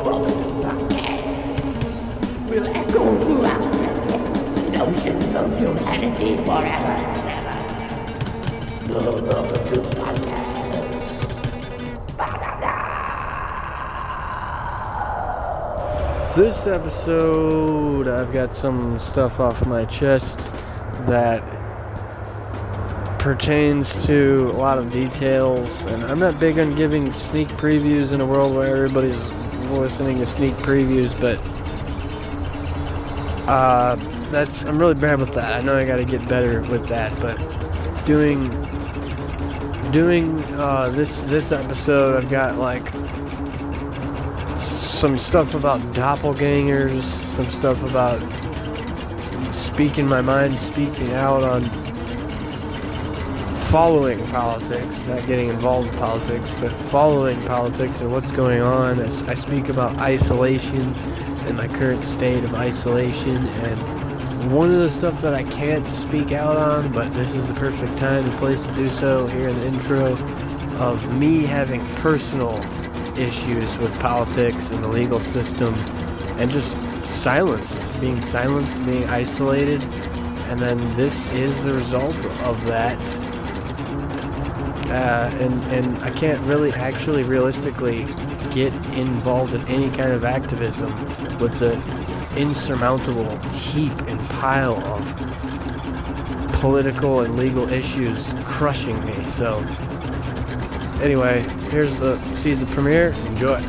broadcast will echo throughout the notions of humanity forever and ever. You're welcome to the podcast. Ba-da-da. This episode, I've got some stuff off my chest that pertains to a lot of details, and I'm not big on giving sneak previews in a world where everybody's listening to sneak previews, but I'm really bad with that. I know I got to get better with that, but doing this episode, I've got like some stuff about doppelgangers, some stuff about speaking my mind, speaking out on following politics, not getting involved in politics, but following politics and what's going on. I speak about isolation and my current state of isolation, and one of the stuff that I can't speak out on, but this is the perfect time and place to do so here in the intro, of me having personal issues with politics and the legal system, and just being silenced, being isolated, and then this is the result of that. And I can't really actually realistically get involved in any kind of activism with the insurmountable heap and pile of political and legal issues crushing me. So anyway, here's the season premiere. Enjoy.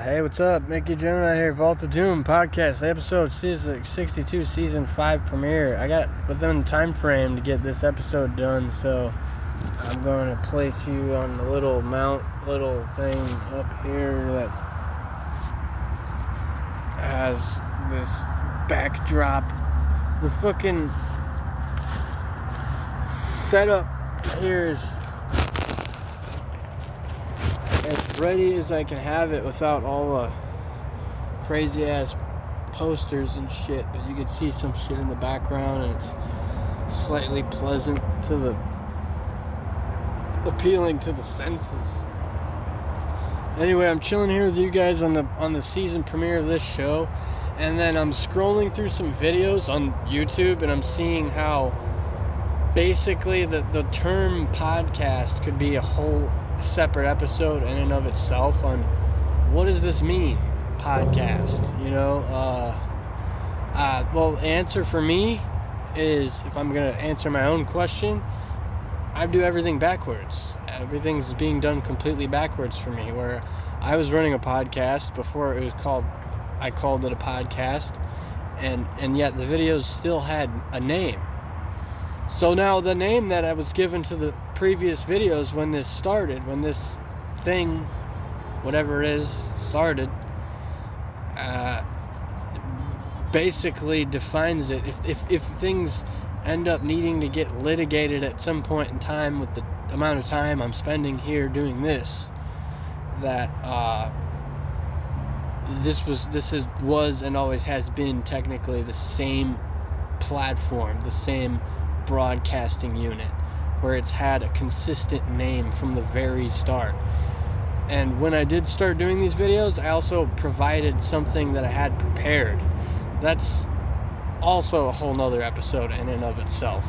Hey, what's up? Mickey GemInEye here, Vault of Doom podcast, episode 62, season 5 premiere. I got within time frame to get this episode done, so I'm going to place you on the little thing up here that has this backdrop. The fucking setup here is as ready as I can have it without all the crazy ass posters and shit, but you can see some shit in the background, and it's slightly pleasant to the appealing to the senses. Anyway, I'm chilling here with you guys on the season premiere of this show, and then I'm scrolling through some videos on YouTube, and I'm seeing how basically the term podcast could be a whole separate episode in and of itself on what does this mean, podcast, you know. Well, the answer for me is, if I'm going to answer my own question, I do everything backwards. Everything's being done completely backwards for me, where I was running a podcast before it was I called it a podcast, and yet the videos still had a name. So now the name that I was given to the previous videos when this thing, whatever it is, started, basically defines it. If things end up needing to get litigated at some point in time with the amount of time I'm spending here doing this, that this was and always has been technically the same platform, the same broadcasting unit, where it's had a consistent name from the very start. And when I did start doing these videos, I also provided something that I had prepared. That's also a whole nother episode in and of itself.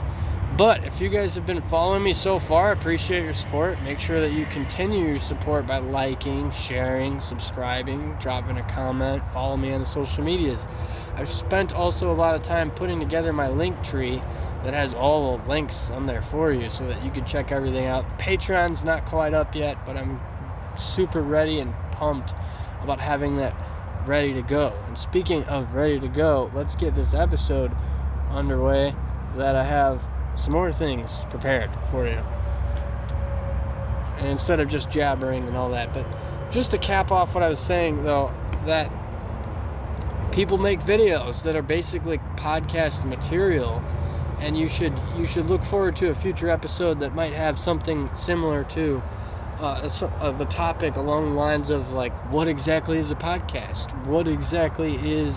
But if you guys have been following me so far, I appreciate your support. Make sure that you continue your support by liking, sharing, subscribing, dropping a comment, follow me on the social medias. I've spent also a lot of time putting together my link tree that has all the links on there for you, so that you can check everything out. Patreon's not quite up yet, but I'm super ready and pumped about having that ready to go. And speaking of ready to go, let's get this episode underway, that I have some more things prepared for you. And instead of just jabbering and all that, but just to cap off what I was saying, though, that people make videos that are basically podcast material, and you should look forward to a future episode that might have something similar to the topic, along the lines of, like, what exactly is a podcast? What exactly is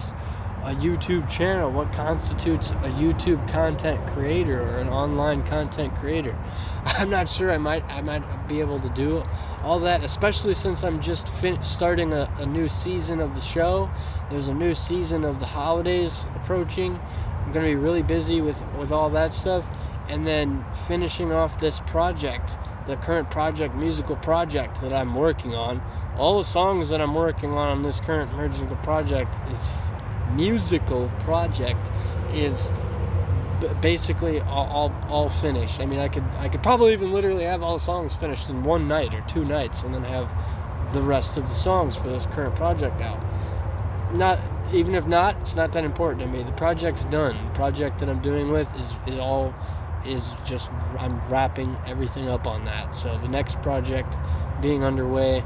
a YouTube channel, what constitutes a YouTube content creator or an online content creator. I'm not sure I might be able to do all that, especially since I'm just starting a new season of the show. There's a new season of the holidays approaching. I'm going to be really busy with all that stuff, and then finishing off this project, the current project, musical project that I'm working on. All the songs that I'm working on this current musical project is basically all finished. I mean, I could probably even literally have all the songs finished in one night or 2 nights, and then have the rest of the songs for this current project out. Even if not, it's not that important to me. The project's done. The project that I'm doing with is just, I'm wrapping everything up on that. So the next project being underway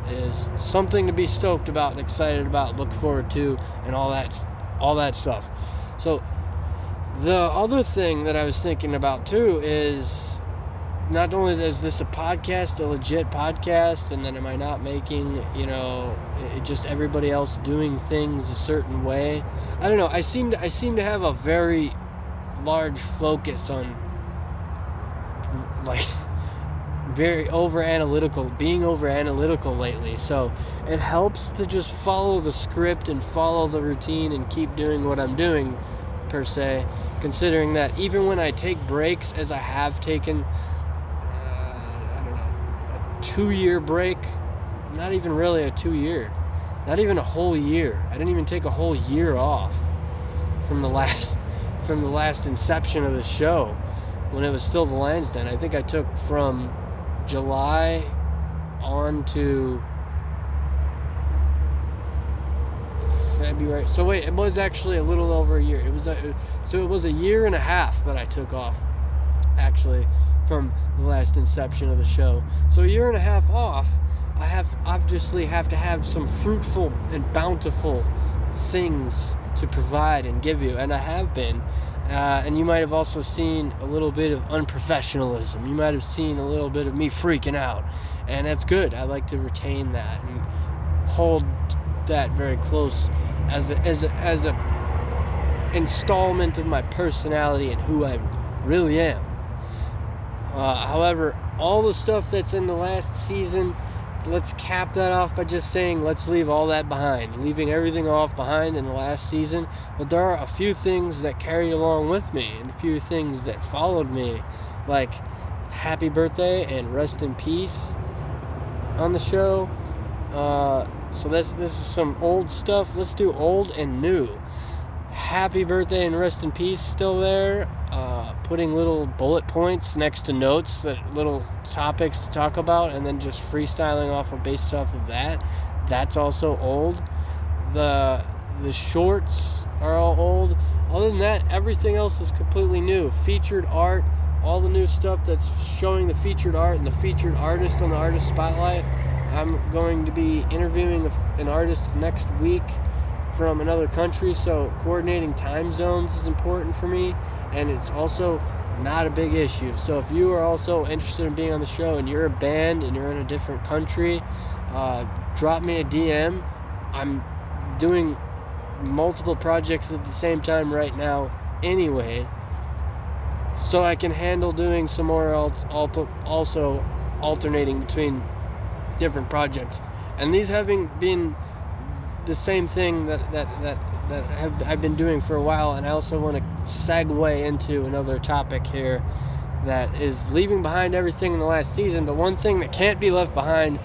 is something to be stoked about and excited about, look forward to, and all that stuff. So the other thing that I was thinking about too is, not only is this a podcast, a legit podcast, and then am I not making, just everybody else doing things a certain way. I don't know. I seem to have a very large focus on, like, being over analytical lately. So it helps to just follow the script and follow the routine and keep doing what I'm doing, per se, considering that even when I take breaks, as I have taken, 2-year break, not even really a 2-year, not even a whole year. I didn't even take a whole year off from the last inception of the show, when it was still the Lansden. I think I took from July on to February. So wait, it was actually a little over a year. It was a year and a half that I took off, actually, from the last inception of the show. So a year and a half off, I obviously have to have some fruitful and bountiful things to provide and give you, and I have been. And you might have also seen a little bit of unprofessionalism. You might have seen a little bit of me freaking out, and that's good. I like to retain that and hold that very close as a installment of my personality and who I really am. However, all the stuff that's in the last season, let's cap that off by just saying let's leave all that behind, leaving everything off behind in the last season. But there are a few things that carried along with me, and a few things that followed me, like happy birthday and rest in peace on the show. So this is some old stuff. Let's do old and new. Happy birthday and rest in peace still there. Putting little bullet points next to notes, that little topics to talk about, and then just freestyling based off of that. That's also old. The shorts are all old. Other than that, everything else is completely new. Featured art, all the new stuff that's showing the featured art and the featured artist on the artist spotlight. I'm going to be interviewing an artist next week from another country, so coordinating time zones is important for me, and it's also not a big issue. So if you are also interested in being on the show and you're a band and you're in a different country, drop me a DM. I'm doing multiple projects at the same time right now anyway, so I can handle doing some more also alternating between different projects. And these having been the same thing that I've been doing for a while, and I also want to segue into another topic here that is leaving behind everything in the last season. But one thing that can't be left behind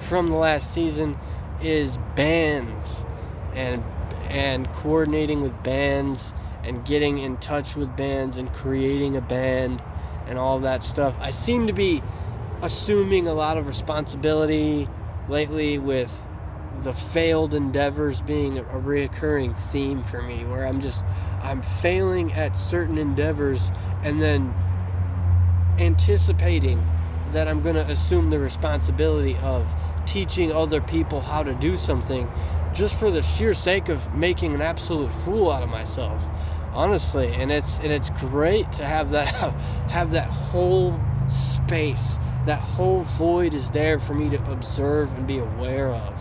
from the last season is bands and coordinating with bands and getting in touch with bands and creating a band and all that stuff. I seem to be assuming a lot of responsibility lately, with the failed endeavors being a reoccurring theme for me, where I'm failing at certain endeavors and then anticipating that I'm going to assume the responsibility of teaching other people how to do something, just for the sheer sake of making an absolute fool out of myself, honestly. And it's great to have that whole space that whole void is there for me to observe and be aware of.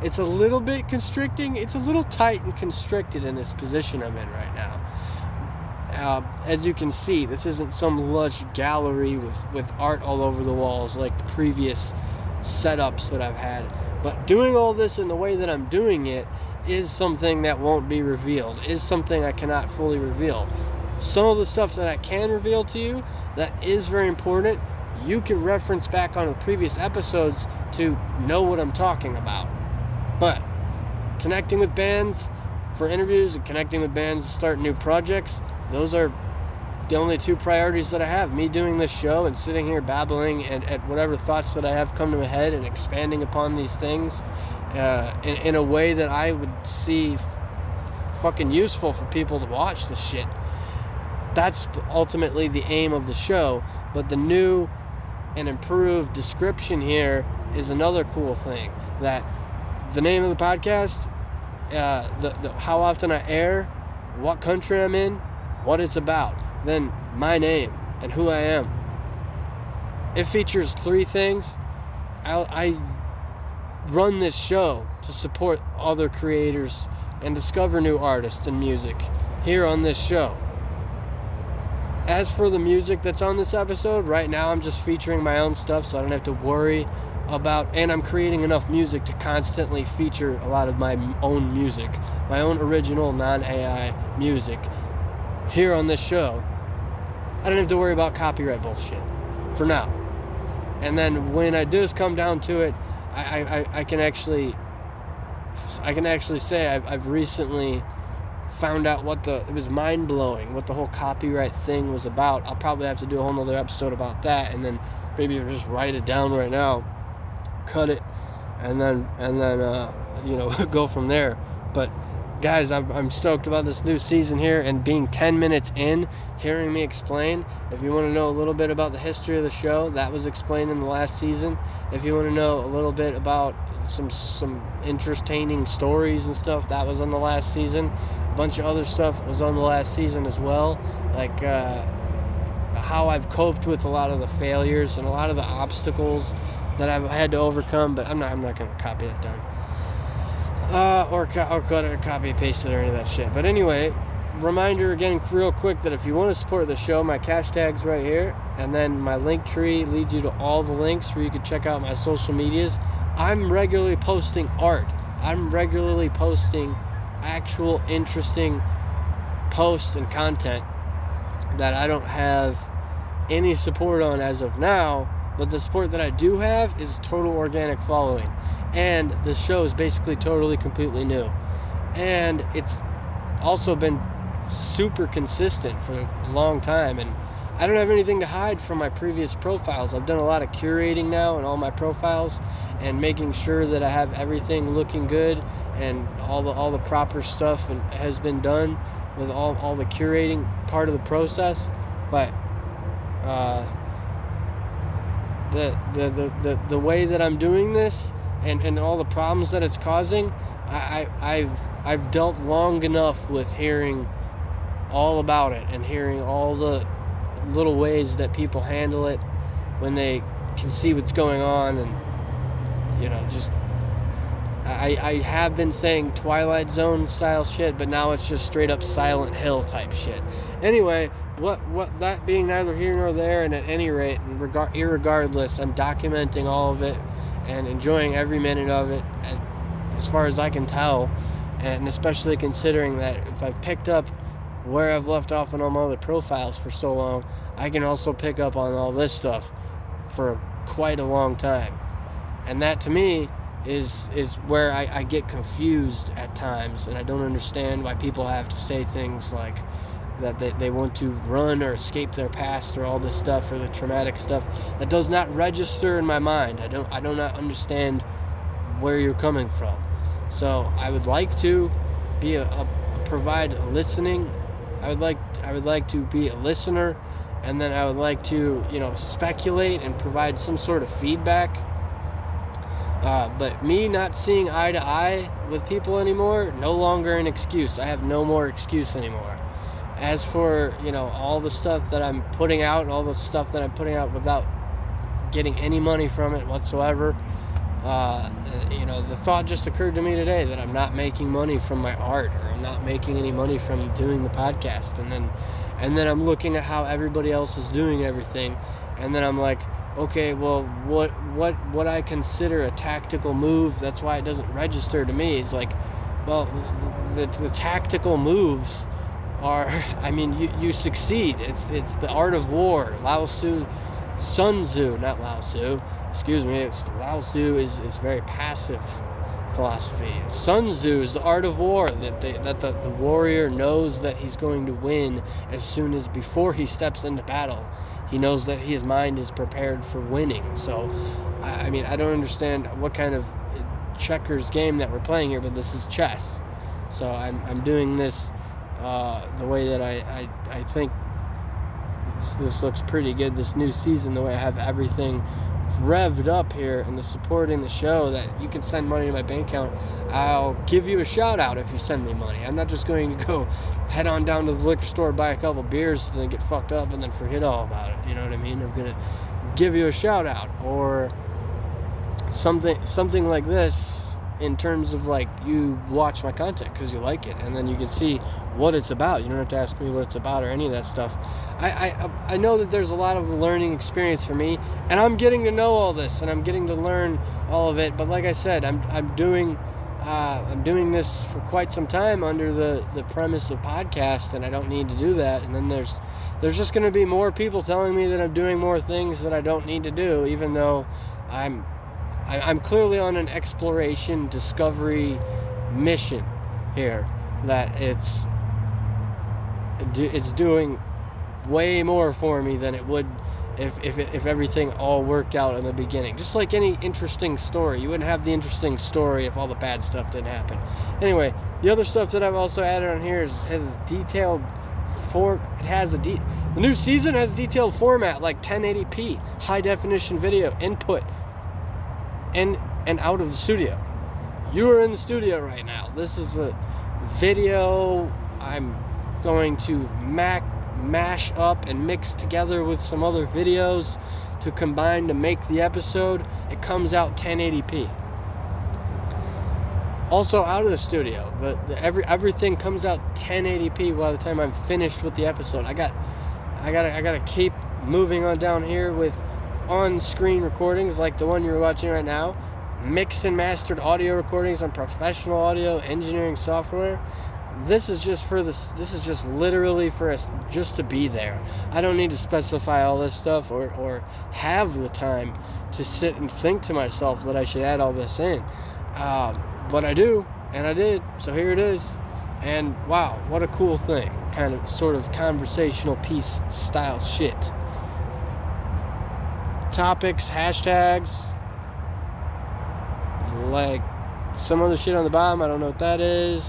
It's a little bit constricting. It's a little tight and constricted in this position I'm in right now. As you can see, this isn't some lush gallery with art all over the walls like the previous setups that I've had. But doing all this in the way that I'm doing it is something that won't be revealed, is something I cannot fully reveal. Some of the stuff that I can reveal to you that is very important, you can reference back on the previous episodes to know what I'm talking about. But connecting with bands for interviews and connecting with bands to start new projects, those are the only two priorities that I have. Me doing this show and sitting here babbling and at whatever thoughts that I have come to my head and expanding upon these things in a way that I would see fucking useful for people to watch this shit. That's ultimately the aim of the show. But the new and improved description here is another cool thing. That the name of the podcast, how often I air, what country I'm in, what it's about, then my name and who I am. It features 3 things. I run this show to support other creators and discover new artists and music here on this show. As for the music that's on this episode, right now I'm just featuring my own stuff, so I don't have to worry about, and I'm creating enough music to constantly feature a lot of my own music, my own original non-AI music here on this show. I don't have to worry about copyright bullshit for now. And then when I do come down to it, I can actually say I've recently found out it was mind-blowing what the whole copyright thing was about. I'll probably have to do a whole nother episode about that, and then maybe just write it down right now, cut it, and then go from there. But guys, I'm stoked about this new season here, and being 10 minutes in, hearing me explain. If you want to know a little bit about the history of the show, that was explained in the last season. If you want to know a little bit about some entertaining stories and stuff, that was on the last season. A bunch of other stuff was on the last season as well, like how I've coped with a lot of the failures and a lot of the obstacles that I've had to overcome. But I'm not going to copy that down or cut it or copy and paste it or any of that shit. But anyway, reminder again real quick that if you want to support the show, my cash tag's right here, and then my link tree leads you to all the links where you can check out my social medias. I'm regularly posting art. I'm regularly posting actual interesting posts and content that I don't have any support on as of now, but the support that I do have is total organic following, and the show is basically totally completely new, and it's also been super consistent for a long time, and I don't have anything to hide from my previous profiles. I've done a lot of curating now in all my profiles and making sure that I have everything looking good and all the proper stuff and has been done with all the curating part of the process. But the way that I'm doing this and all the problems that it's causing, I've dealt long enough with hearing all about it and hearing all the little ways that people handle it when they can see what's going on, and just I have been saying Twilight Zone style shit, but now it's just straight up Silent Hill type shit. Anyway, what that being neither here nor there, and at any rate, irregardless, I'm documenting all of it and enjoying every minute of it as far as I can tell, and especially considering that if I've picked up where I've left off on all my other profiles for so long, I can also pick up on all this stuff for quite a long time. And that to me is where I get confused at times, and I don't understand why people have to say things like that they want to run or escape their past or all this stuff or the traumatic stuff that does not register in my mind. I do not understand where you're coming from. So I would like to be provide listening. I would like to be a listener, and then I would like to speculate and provide some sort of feedback. But me not seeing eye to eye with people anymore, no longer an excuse. I have no more excuse anymore. As for all the stuff that I'm putting out and all the stuff that I'm putting out without not getting any money from it whatsoever. The thought just occurred to me today that I'm not making money from my art, or I'm not making any money from doing the podcast, and then I'm looking at how everybody else is doing everything, and then I'm like, okay, well, what I consider a tactical move, that's why it doesn't register to me. It's like, well, the tactical moves are, I mean, you succeed. It's the art of war. Sun Tzu, not Lao Tzu, excuse me, Lao Tzu is very passive philosophy. Sun Tzu is the art of war, that the warrior knows that he's going to win before he steps into battle. He knows that his mind is prepared for winning. So, I mean, I don't understand what kind of checkers game that we're playing here, but this is chess. So I'm doing this the way that I think this looks pretty good, this new season, the way I have everything revved up here and the supporting the show, that you can send money to my bank account. I'll give you a shout out if you send me money. I'm not just going to go head on down to the liquor store, buy a couple beers, and then get fucked up and then forget all about it. You know what I mean? I'm gonna give you a shout out, or something like this, in terms of like, you watch my content because you like it, and then you can see what it's about. You don't have to ask me what it's about or any of that stuff. I know that there's a lot of learning experience for me, and I'm getting to know all this, and I'm getting to learn all of it. But like I said, I'm doing this for quite some time under the premise of podcast, and I don't need to do that. And then there's just going to be more people telling me that I'm doing more things that I don't need to do, even though I'm clearly on an exploration, discovery mission here, that it's doing way more for me than it would if everything all worked out in the beginning. Just like any interesting story, you wouldn't have the interesting story if all the bad stuff didn't happen. Anyway, the other stuff that I've also added on here has detailed the new season has detailed format, like 1080p high definition video input and out of the studio. You are in the studio right now. This is a video I'm going to mash up and mix together with some other videos to combine to make the episode. It comes out 1080p. Also out of the studio, everything comes out 1080p by the time I'm finished with the episode. I gotta keep moving on down here with on-screen recordings like the one you're watching right now, mixed and mastered audio recordings on professional audio engineering software. This is just literally for us just to be there. I don't need to specify all this stuff or have the time to sit and think to myself that I should add all this in. But I do, and I did, so here it is. And wow, what a cool thing. Kind of sort of conversational piece style shit. Topics, hashtags, like some other shit on the bottom. I don't know what that is,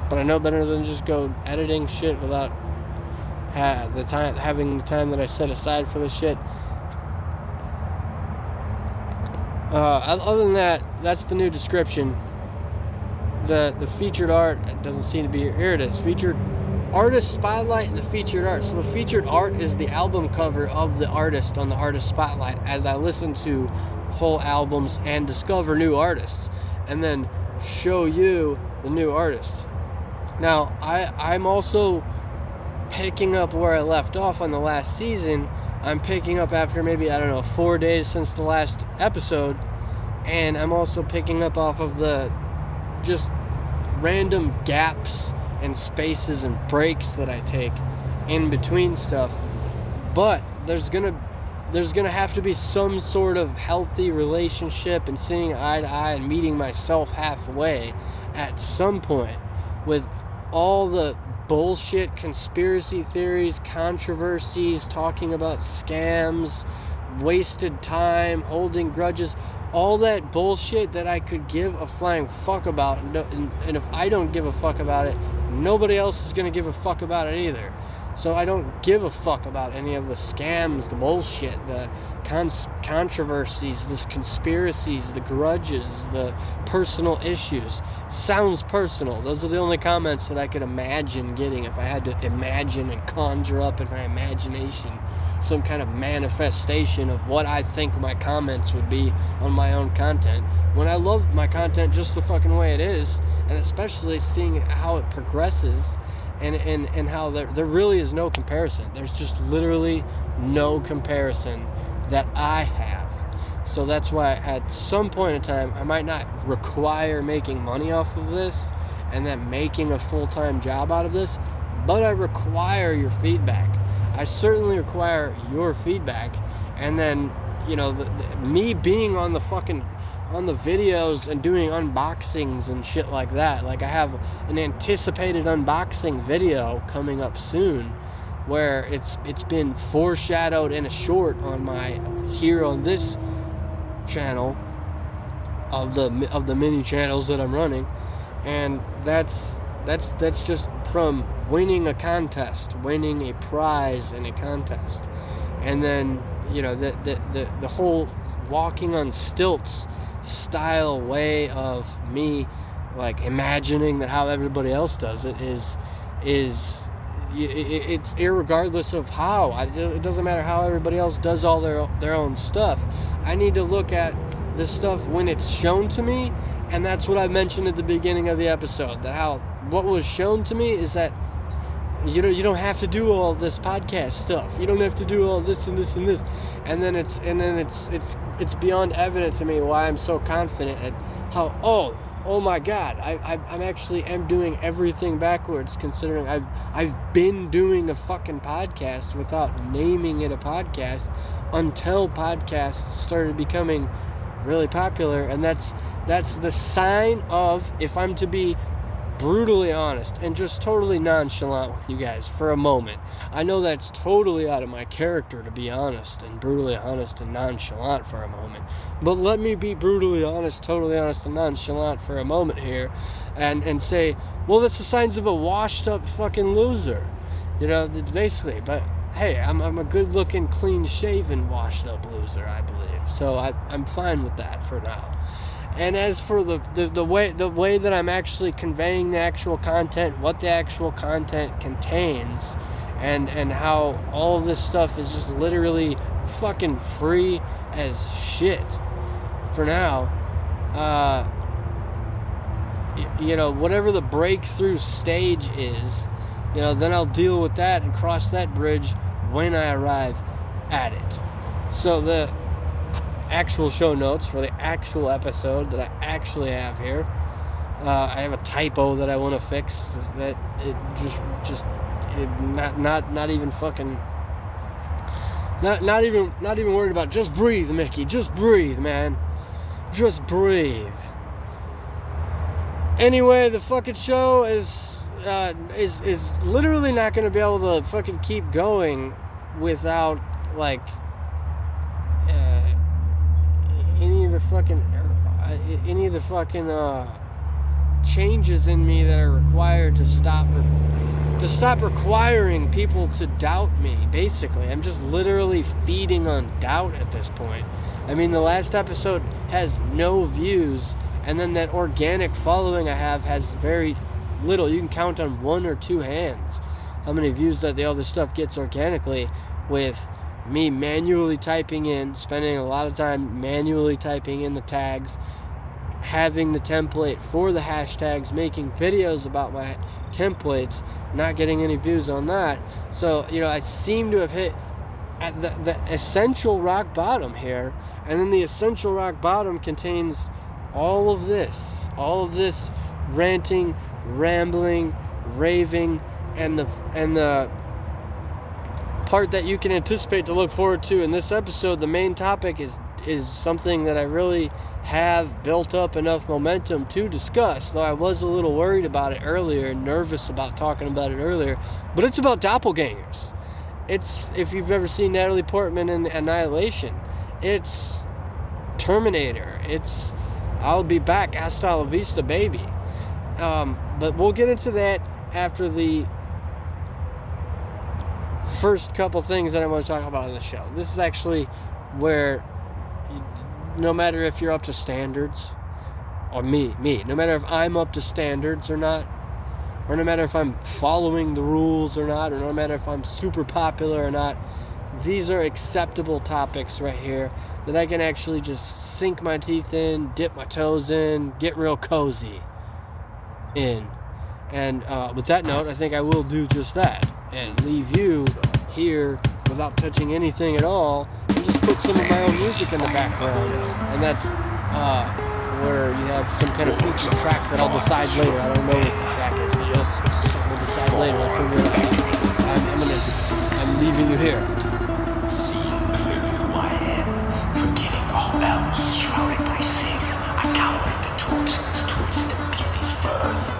but I know better than just go editing shit without having the time that I set aside for this shit. Other than that, that's the new description. The featured art doesn't seem to be here. Here it is. Featured artist spotlight and the featured art. So the featured art is the album cover of the artist on the artist spotlight, as I listen to whole albums and discover new artists, and then show you the new artist. Now, I'm also picking up where I left off on the last season. I'm picking up after maybe, 4 days since the last episode, and I'm also picking up off of the just random gaps and spaces and breaks that I take in between stuff. But there's gonna have to be some sort of healthy relationship and seeing eye to eye and meeting myself halfway at some point with all the bullshit conspiracy theories, controversies, talking about scams, wasted time, holding grudges, all that bullshit that I could give a flying fuck about. And if I don't give a fuck about it, nobody else is going to give a fuck about it either. So I don't give a fuck about any of the scams, the bullshit, the controversies, the conspiracies, the grudges, the personal issues. Sounds personal. Those are the only comments that I could imagine getting if I had to imagine and conjure up in my imagination some kind of manifestation of what I think my comments would be on my own content, when I love my content just the fucking way it is, and especially seeing how it progresses, and how there really is no comparison. There's just literally no comparison that I have. So that's why at some point in time, I might not require making money off of this and then making a full-time job out of this, but I require your feedback. I certainly require your feedback. And then, you know, me being on the videos and doing unboxings and shit like that. Like, I have an anticipated unboxing video coming up soon, where it's been foreshadowed in a short on my here on this channel of the mini channels that I'm running, and that's just from winning a contest, winning a prize in a contest. And then, you know, the whole walking on stilts style way of me, like, imagining that how everybody else does it is it's irregardless of how. It doesn't matter how everybody else does all their own stuff. I need to look at this stuff when it's shown to me, and that's what I mentioned at the beginning of the episode, that what was shown to me is that you don't have to do all this podcast stuff. You don't have to do all this and this and this. And then it's beyond evident to me why I'm so confident at how oh my God, I'm actually doing everything backwards, considering I've been doing a fucking podcast without naming it a podcast until podcasts started becoming really popular. And that's the sign of, if I'm to be brutally honest and just totally nonchalant with you guys for a moment. I know that's totally out of my character to be honest and brutally honest and nonchalant for a moment, but let me be brutally honest, totally honest and nonchalant for a moment here, and say, well, that's the signs of a washed up fucking loser, you know, basically. But hey, I'm a good looking, clean shaven, washed up loser, I believe, so I'm fine with that for now. And as for the way that I'm actually conveying the actual content, what the actual content contains, and how all of this stuff is just literally fucking free as shit for now, you know, whatever the breakthrough stage is, you know, then I'll deal with that and cross that bridge when I arrive at it. So the actual show notes for the actual episode that I actually have here, I have a typo that I want to fix, that it just not even fucking not even worried about. Just breathe, Mickey, just breathe, man, just breathe. Anyway, the fucking show is literally not going to be able to fucking keep going without, like, any of the fucking changes in me that are required to stop requiring people to doubt me. Basically, I'm just literally feeding on doubt at this point. I mean, the last episode has no views, and then that organic following I have has very little. You can count on one or two hands how many views that the other stuff gets organically, with me manually typing in, spending a lot of time manually typing in the tags, having the template for the hashtags, making videos about my templates, not getting any views on that. So, you know, I seem to have hit at the essential rock bottom here, and then the essential rock bottom contains all of this ranting, rambling, raving, and the part that you can anticipate to look forward to in this episode. The main topic is something that I really have built up enough momentum to discuss, though I was a little worried about it earlier, nervous about talking about it earlier. But it's about doppelgangers. It's, if you've ever seen Natalie Portman in Annihilation, it's Terminator, it's I'll be back, hasta la vista, baby. But we'll get into that after the first couple things that I want to talk about on the show. This is actually where, no matter if you're up to standards, or me, no matter if I'm up to standards or not, or no matter if I'm following the rules or not, or no matter if I'm super popular or not, these are acceptable topics right here that I can actually just sink my teeth in, dip my toes in, get real cozy in. And with that note, I think I will do just that and leave you here without touching anything at all and just put some of my own music in the background. And that's where you have some kind of feature track that I'll decide later. I don't know what the track is, but we'll decide later. I'll figure it out. I'm leaving you here. Seeing clearly who I am, forgetting all else, shrouded by sin, I cowered the torturous twist of beauty's first.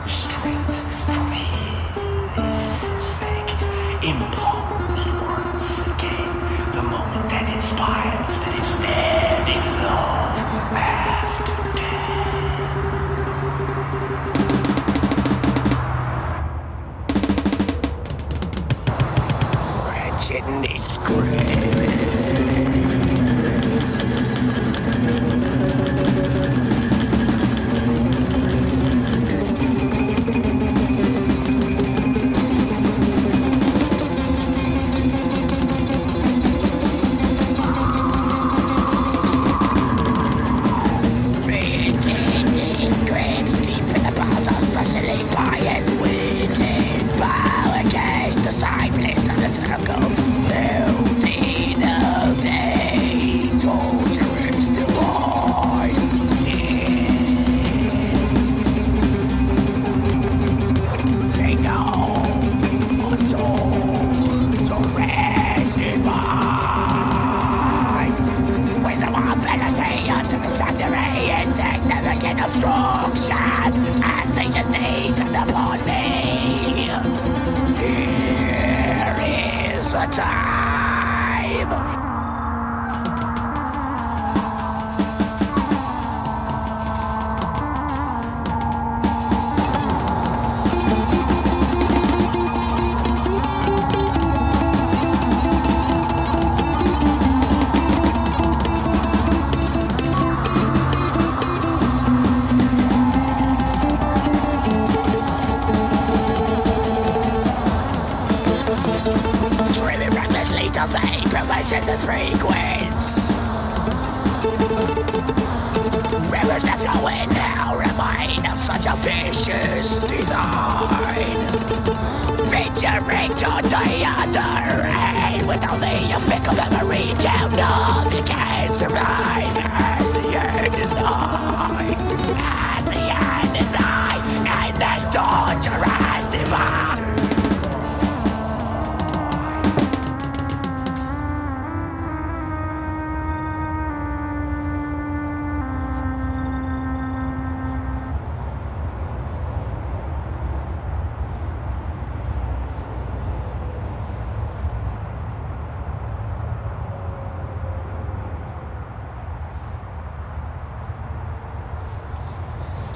Restraint from his effect, imposed once again, the moment that inspires, that is dead in love after death. Wretched is screaming.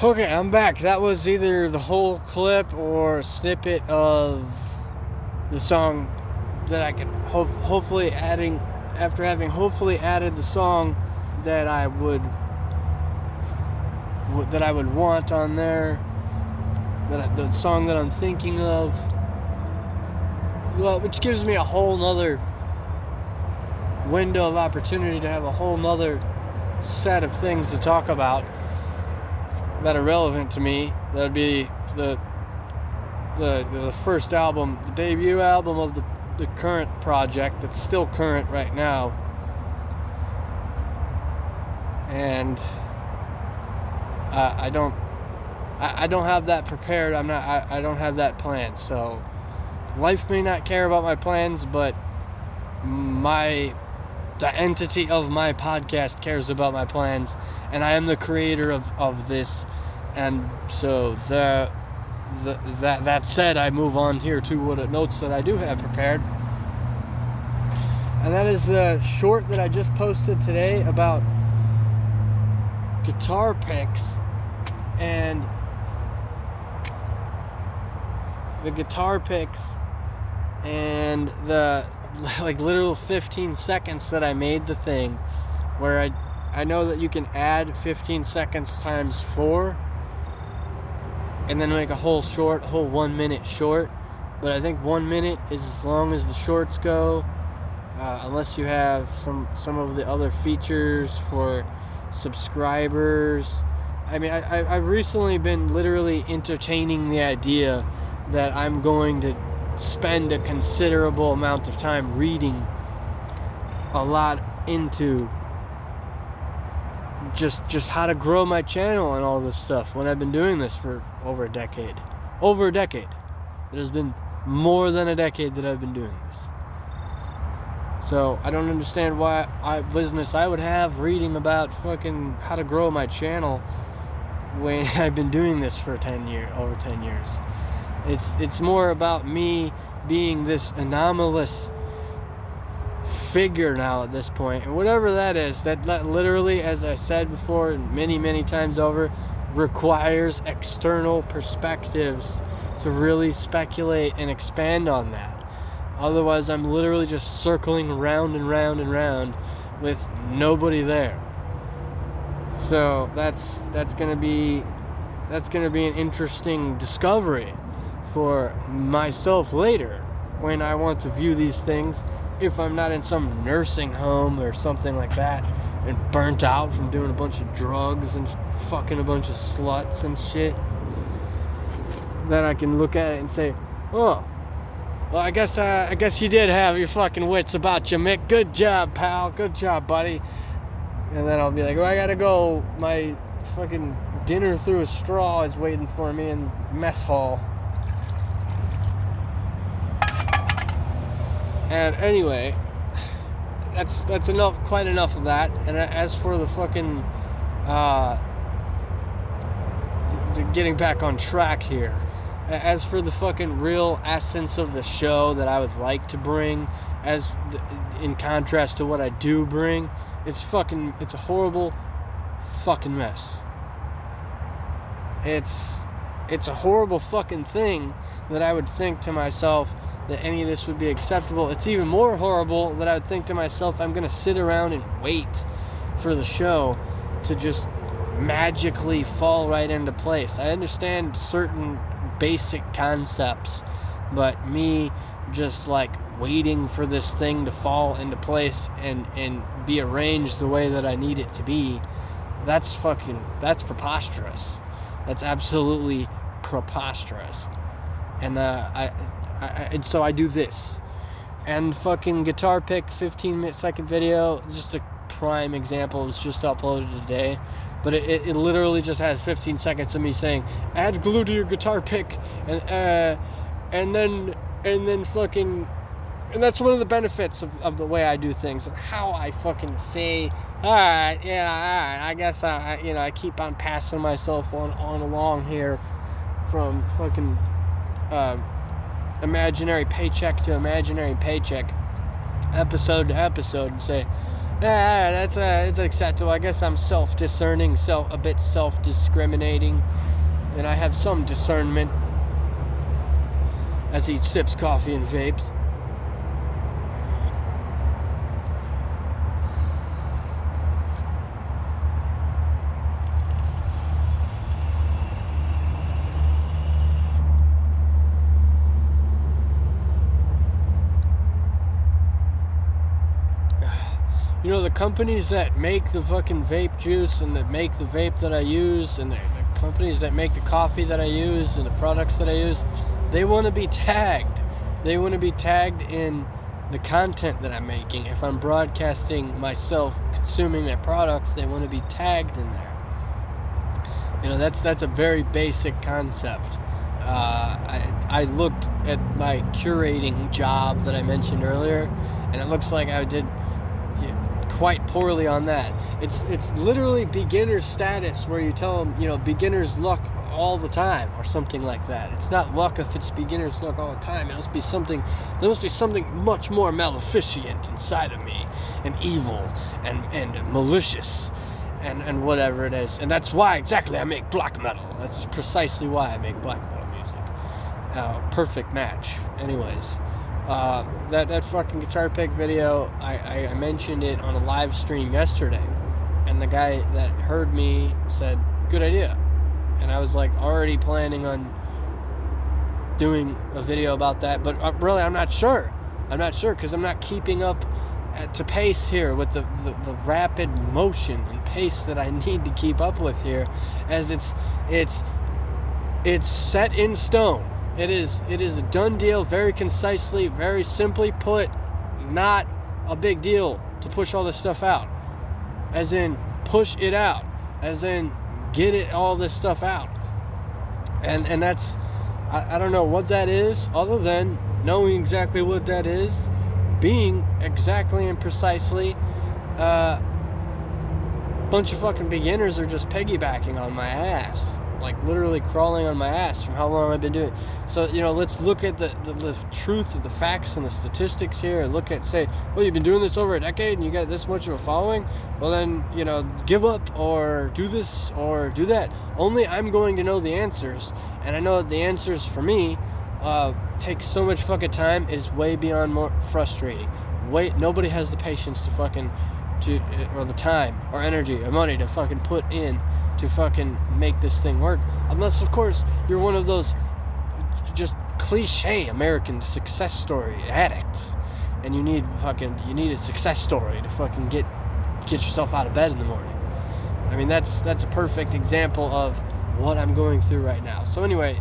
Okay, I'm back. That was either the whole clip or a snippet of the song that I could hopefully adding after having hopefully added the song that I would want on there, the song that I'm thinking of. Well, which gives me a whole nother window of opportunity to have a whole nother set of things to talk about that are relevant to me. That would be the first album, the debut album of the current project that's still current right now. And I don't have that prepared. I don't have that planned. So life may not care about my plans, but the entity of my podcast cares about my plans, and I am the creator of this. And so that said, I move on here to what notes that I do have prepared, and that is the short that I just posted today about guitar picks and the like literal 15 seconds that I made the thing, where I know that you can add 15 seconds times 4 and then make a whole 1 minute short, but I think 1 minute is as long as the shorts go, unless you have some of the other features for subscribers. I mean, I've recently been literally entertaining the idea that I'm going to spend a considerable amount of time reading a lot into just how to grow my channel and all this stuff when I've been doing this for over a decade. Over a decade. It has been more than a decade that I've been doing this. So I don't understand why business I would have reading about fucking how to grow my channel when I've been doing this for over 10 years. It's more about me being this anomalous figure now at this point, and whatever that is, that literally, as I said before many times over, requires external perspectives to really speculate and expand on that. Otherwise I'm literally just circling around and round and round with nobody there. So that's gonna be an interesting discovery for myself later when I want to view these things, if I'm not in some nursing home or something like that and burnt out from doing a bunch of drugs and fucking a bunch of sluts and shit. Then I can look at it and say, oh, well, I guess you did have your fucking wits about you, Mick. Good job, pal. Good job, buddy. And then I'll be like, well, I gotta go. My fucking dinner through a straw is waiting for me in mess hall. And anyway, that's enough. Quite enough of that. And as for the fucking getting back on track here. As for the fucking real essence of the show that I would like to bring, in contrast to what I do bring, it's a horrible fucking mess. It's a horrible fucking thing that I would think to myself that any of this would be acceptable. It's even more horrible that I would think to myself I'm gonna sit around and wait for the show to just magically fall right into place. I understand certain basic concepts, but me just like waiting for this thing to fall into place and be arranged the way that I need it to be, that's preposterous. That's absolutely preposterous. And and so I do this, and fucking guitar pick 15-second video, just a prime example. It was just uploaded today. But it literally just has 15 seconds of me saying, add glue to your guitar pick, and then fucking, and that's one of the benefits of the way I do things, and how I fucking say, alright, I guess I keep on passing myself on along here from fucking imaginary paycheck to imaginary paycheck, episode to episode, and say, yeah, it's acceptable. I guess I'm self-discerning, a bit self-discriminating, and I have some discernment as he sips coffee and vapes. You know, the companies that make the fucking vape juice and that make the vape that I use, and the companies that make the coffee that I use and the products that I use, they want to be tagged. They want to be tagged in the content that I'm making. If I'm broadcasting myself consuming their products, they want to be tagged in there. You know, that's a very basic concept. I looked at my curating job that I mentioned earlier, and it looks like I did quite poorly on that. It's literally beginner status, where you tell them, you know, beginner's luck all the time or something like that. It's not luck if it's beginner's luck all the time. There must be something much more maleficent inside of me, and evil and malicious and whatever it is. And that's why exactly I make black metal. That's precisely why I make black metal music. Perfect match. Anyways, that fucking guitar pick video, I mentioned it on a live stream yesterday, and the guy that heard me said, good idea. And I was like already planning on doing a video about that, but really I'm not sure because I'm not keeping up to pace here with the rapid motion and pace that I need to keep up with here, as it's set in stone. It is a done deal, very concisely, very simply put. Not a big deal to push all this stuff out, as in push it out, as in get it all this stuff out. And that's, I don't know what that is, other than knowing exactly what that is, being exactly and precisely bunch of fucking beginners are just piggybacking on my ass, like literally crawling on my ass from how long I've been doing it. So, you know, let's look at the truth of the facts and the statistics here, and look at, say, well, you've been doing this over a decade and you got this much of a following. Well, then, you know, give up or do this or do that. Only I'm going to know the answers, and I know that the answers for me takes so much fucking time. It is way beyond more frustrating. Nobody has the patience to fucking or the time or energy or money to fucking put in to fucking make this thing work, unless of course you're one of those just cliche American success story addicts, and you need a success story to fucking get yourself out of bed in the morning. I mean, that's a perfect example of what I'm going through right now. So anyway,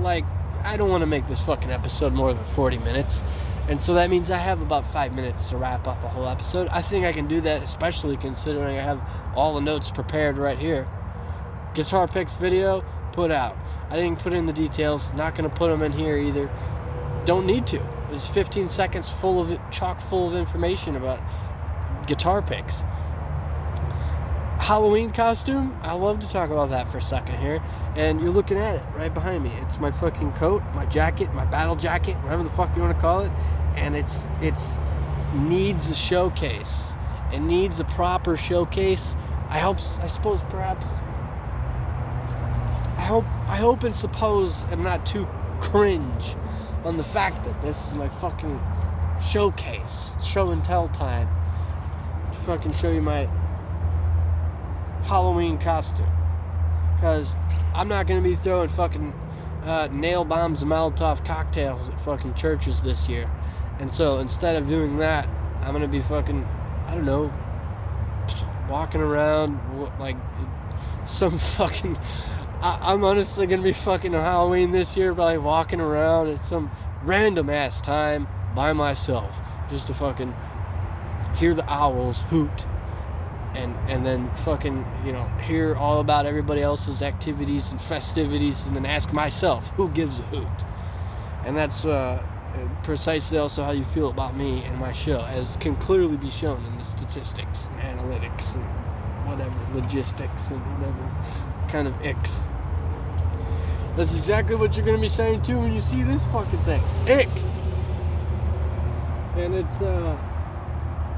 like, I don't want to make this fucking episode more than 40 minutes, and so that means I have about 5 minutes to wrap up a whole episode. I think I can do that, especially considering I have all the notes prepared right here. Guitar picks video, put out. I didn't put in the details, not going to put them in here either. Don't need to. There's 15 seconds chock full of information about guitar picks. Halloween costume, I love to talk about that for a second here. And you're looking at it right behind me. It's my fucking coat, my jacket, my battle jacket, whatever the fuck you want to call it. And it's needs a showcase. It needs a proper showcase. I hope and suppose I'm not too cringe on the fact that this is my fucking showcase, show and tell time, to fucking show you my Halloween costume, because I'm not going to be throwing fucking nail bombs and Molotov cocktails at fucking churches this year. And so instead of doing that, I'm going to be fucking, I don't know, walking around like some fucking, I'm honestly going to be fucking on Halloween this year, probably walking around at some random ass time by myself, just to fucking hear the owls hoot, and then fucking, you know, hear all about everybody else's activities and festivities, and then ask myself, who gives a hoot? And that's precisely also how you feel about me and my show, as can clearly be shown in the statistics and analytics and whatever, logistics and whatever kind of icks. That's exactly what you're going to be saying too when you see this fucking thing. Ick! And it's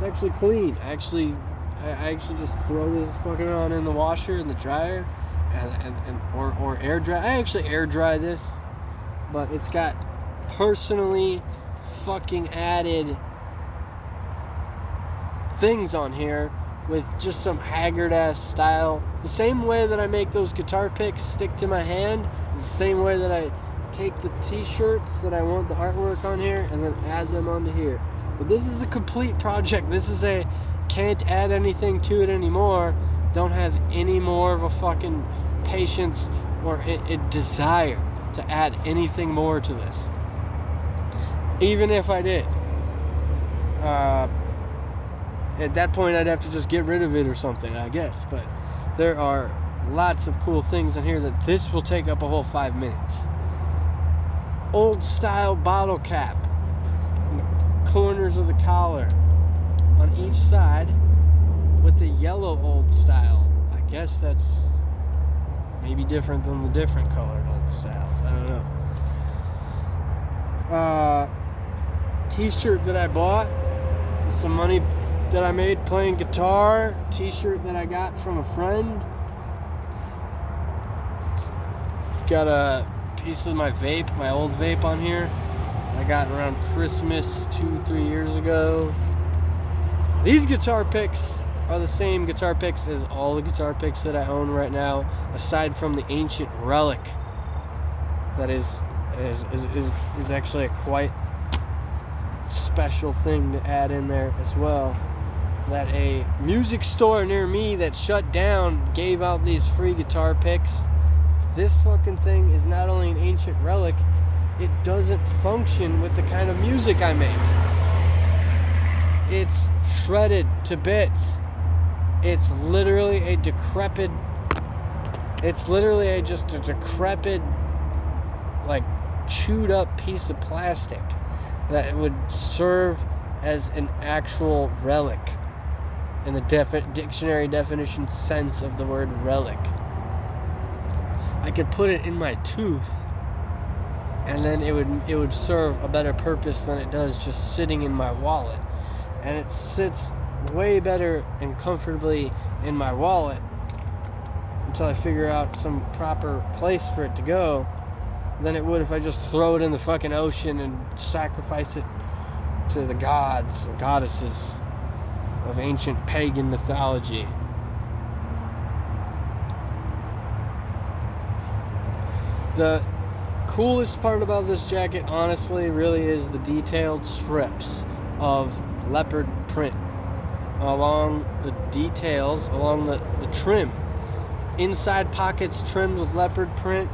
actually clean. I actually just throw this fucking on in the washer, in the dryer, or air dry. I actually air dry this, but it's got personally fucking added things on here with just some haggard ass style. The same way that I make those guitar picks stick to my hand is the same way that I take the t-shirts that I want the artwork on here and then add them onto here. But this is a complete project. This is a can't add anything to it anymore, don't have any more of a fucking patience or a desire to add anything more to this. Even if I did, at that point I'd have to just get rid of it or something, I guess. But there are lots of cool things in here that this will take up a whole 5 minutes. Old style bottle cap in the corners of the collar on each side with the yellow old style. I guess that's maybe different than the different colored old styles. I don't know. T-shirt that I bought, some money that I made playing guitar, t-shirt that I got from a friend. Got a piece of my vape, my old vape on here. I got around Christmas 2-3 years ago. These guitar picks are the same guitar picks as all the guitar picks that I own right now, aside from the ancient relic that is actually a quite special thing to add in there as well, that a music store near me that shut down gave out these free guitar picks. This fucking thing is not only an ancient relic, it doesn't function with the kind of music I make. It's shredded to bits. It's literally a decrepit, like, chewed up piece of plastic that would serve as an actual relic in the dictionary definition sense of the word relic. I could put it in my tooth, and then it would serve a better purpose than it does just sitting in my wallet. And it sits way better and comfortably in my wallet until I figure out some proper place for it to go than it would if I just throw it in the fucking ocean and sacrifice it to the gods or goddesses of ancient pagan mythology. The coolest part about this jacket, honestly, really is the detailed strips of leopard print along the details, along the trim. Inside pockets trimmed with leopard print,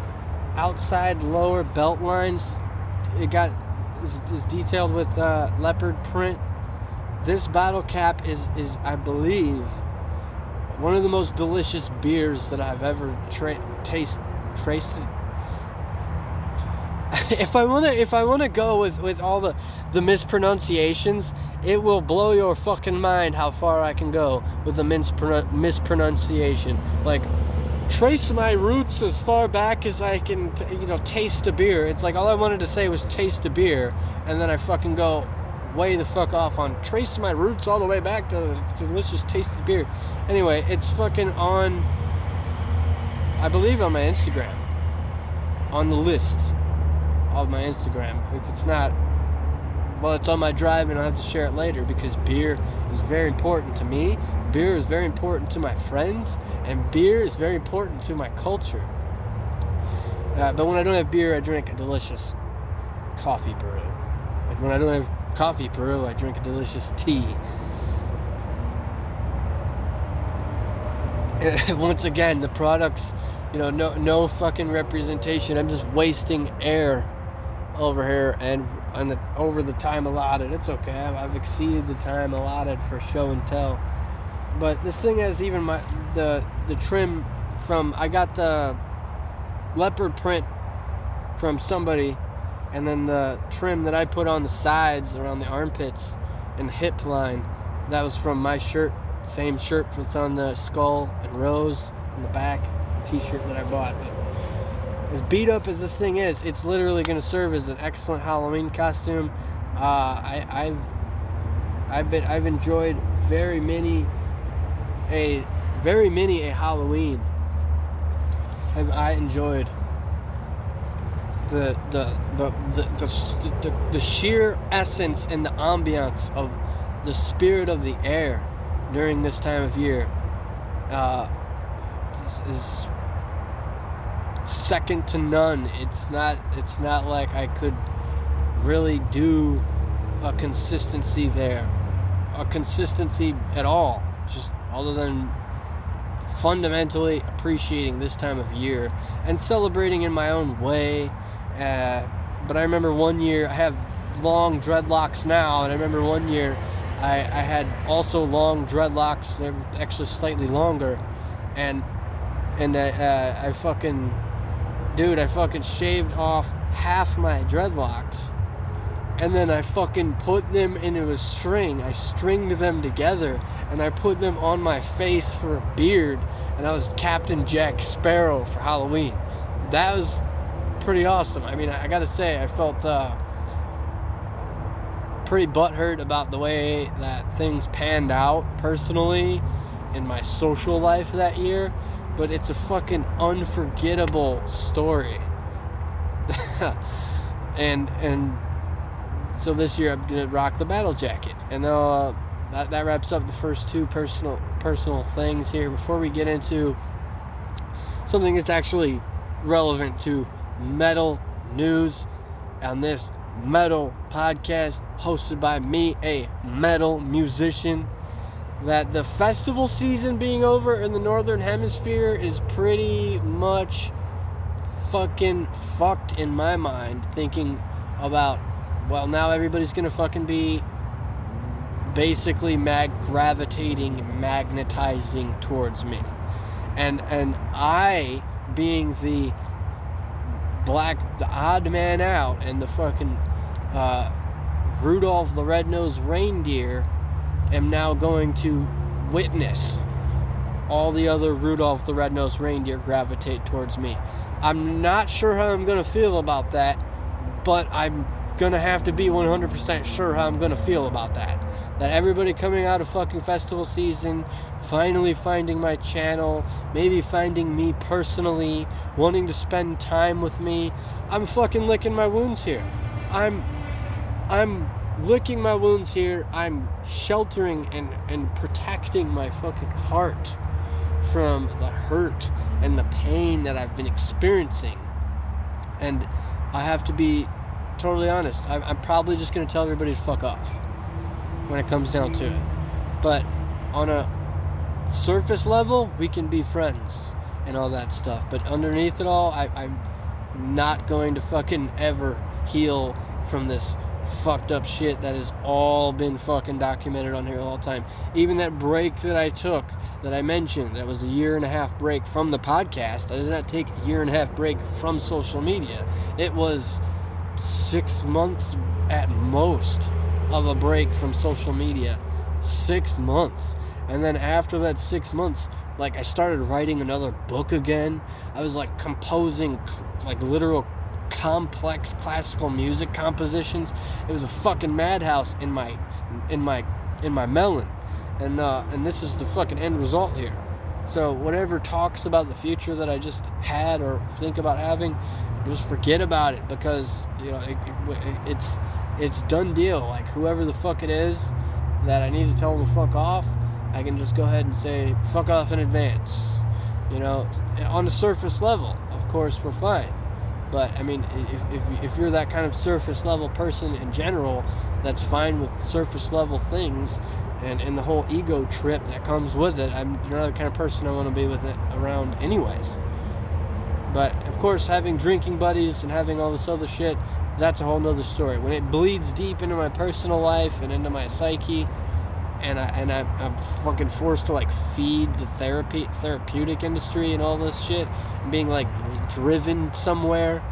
outside lower belt lines is detailed with leopard print. This bottle cap is I believe one of the most delicious beers that I've ever tasted. If I wanna go with all the mispronunciations, it will blow your fucking mind how far I can go with the mispronunciation. Like, trace my roots as far back as I can, taste a beer. It's like all I wanted to say was taste a beer, and then I fucking go way the fuck off on trace my roots all the way back to delicious tasty beer. Anyway, it's fucking on, I believe, on my Instagram, on the list of my Instagram. If it's not, well, it's on my drive and I'll have to share it later, because beer is very important to me, beer is very important to my friends, and beer is very important to my culture. But when I don't have beer, I drink a delicious coffee brew. And when I don't have coffee brew, I drink a delicious tea. And once again, the products, no fucking representation. I'm just wasting air over here and over the time allotted. It's okay. I've exceeded the time allotted for show and tell. But this thing has even the trim from, I got the leopard print from somebody, and then the trim that I put on the sides around the armpits and the hip line, that was from my shirt. Same shirt that's on the skull and rose in the back, the t-shirt that I bought. But as beat up as this thing is, it's literally going to serve as an excellent Halloween costume. I've enjoyed very many a Halloween. I enjoyed the sheer essence and the ambiance of the spirit of the air during this time of year is second to none. It's not like I could really do a consistency at all, just other than fundamentally appreciating this time of year and celebrating in my own way. But I remember one year, I have long dreadlocks now, and I remember one year I had also long dreadlocks. They were actually slightly longer, and I fucking shaved off half my dreadlocks, and then I fucking put them into a string. I stringed them together, and I put them on my face for a beard, and I was Captain Jack Sparrow for Halloween. That was pretty awesome. I mean, I gotta say, I felt pretty butthurt about the way that things panned out personally in my social life that year, but it's a fucking unforgettable story. and so this year I'm gonna rock the battle jacket, and that wraps up the first two personal things here before we get into something that's actually relevant to metal news on this metal podcast hosted by me, a metal musician. That the festival season being over in the Northern Hemisphere is pretty much fucking fucked in my mind, thinking about, well, now everybody's gonna fucking be basically magnetizing towards me. And I, being the odd man out, and the fucking Rudolph the Red-Nosed Reindeer, am now going to witness all the other Rudolph the Red-Nosed Reindeer gravitate towards me. I'm not sure how I'm going to feel about that, but I'm going to have to be 100% sure how I'm going to feel about that. That everybody coming out of fucking festival season, finally finding my channel, maybe finding me personally, wanting to spend time with me. I'm fucking licking my wounds here. I'm licking my wounds here. I'm sheltering and protecting my fucking heart from the hurt and the pain that I've been experiencing. And I have to be totally honest. I'm probably just going to tell everybody to fuck off when it comes down to it. But on a surface level, we can be friends and all that stuff. But underneath it all, I'm not going to fucking ever heal from this fucked up shit that has all been fucking documented on here the whole time. Even that break that I took, that I mentioned, that was a 1.5-year break from the podcast. I did not take a 1.5-year break from social media. It was 6 months at most of a break from social media. 6 months. And then after that 6 months, like, I started writing another book again. I was like composing like literal complex classical music compositions. It was a fucking madhouse in my melon. And this is the fucking end result here. So whatever talks about the future that I just had or think about having, just forget about it, because you know it's done deal. Like, whoever the fuck it is that I need to tell them to fuck off, I can just go ahead and say fuck off in advance. You know, on the surface level, of course, we're fine. But I mean, if you're that kind of surface level person in general, that's fine with surface level things, and the whole ego trip that comes with it. You're not the kind of person I want to be with it around anyways. But of course, having drinking buddies and having all this other shit, that's a whole nother story. When it bleeds deep into my personal life and into my psyche, and I'm fucking forced to like feed the therapeutic industry and all this shit, and being like driven somewhere,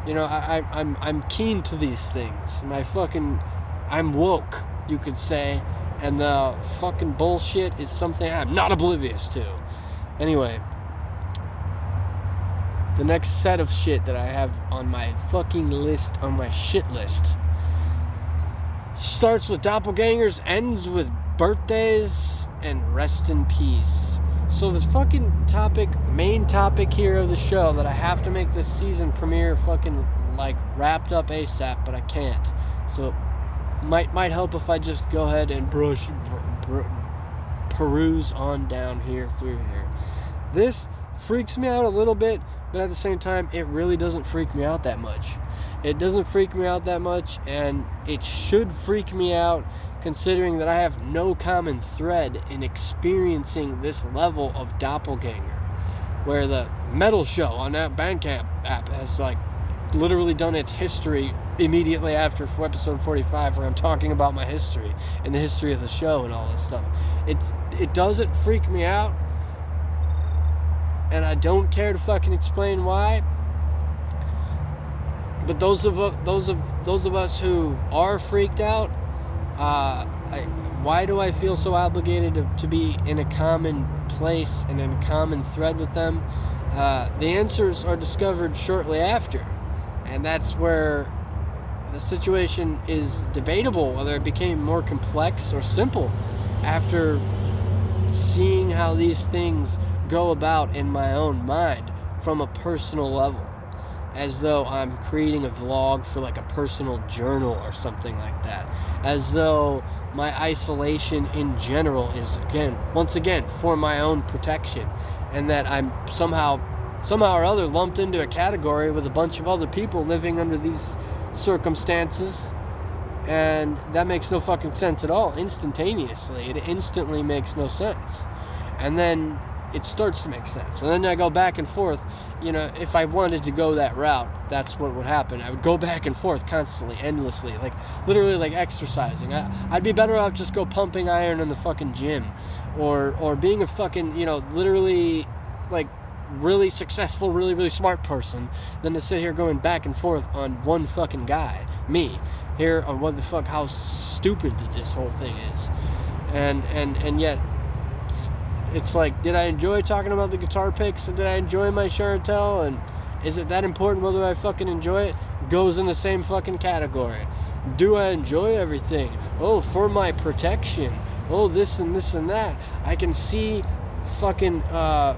you know, I'm keen to these things. I'm woke, you could say, and the fucking bullshit is something I'm not oblivious to. Anyway, the next set of shit that I have on my fucking list, on my shit list, starts with Dopplegangers, ends with birthdays, and rest in peace. So the fucking main topic here of the show that I have to make this season premiere fucking like wrapped up ASAP, but I can't. So might help if I just go ahead and peruse on down here through here. This freaks me out a little bit, but at the same time, it really doesn't freak me out that much. It doesn't freak me out that much, and it should freak me out considering that I have no common thread in experiencing this level of doppelganger, where the metal show on that Bandcamp app has like literally done its history immediately after episode 45, where I'm talking about my history and the history of the show and all this stuff. It doesn't freak me out, and I don't care to fucking explain why. But those of us who are freaked out, why do I feel so obligated to be in a common place and in a common thread with them? The answers are discovered shortly after, and that's where the situation is debatable, whether it became more complex or simple after seeing how these things go about in my own mind from a personal level, as though I'm creating a vlog for like a personal journal or something like that, as though my isolation in general is once again for my own protection, and that I'm somehow or other lumped into a category with a bunch of other people living under these circumstances, and that makes no fucking sense at all. Instantaneously, it instantly makes no sense, and then it starts to make sense, and then I go back and forth. You know, if I wanted to go that route, that's what would happen. I would go back and forth constantly, endlessly, like literally like exercising. I'd be better off just go pumping iron in the fucking gym, or being a fucking, you know, literally like really successful, really, really smart person, than to sit here going back and forth on one fucking guy, me, here on what the fuck, how stupid this whole thing is. And yet, it's like, did I enjoy talking about the guitar picks? Did I enjoy my show and tell? And is it that important whether I fucking enjoy it? Goes in the same fucking category. Do I enjoy everything? Oh, for my protection. Oh, this and this and that. I can see fucking, I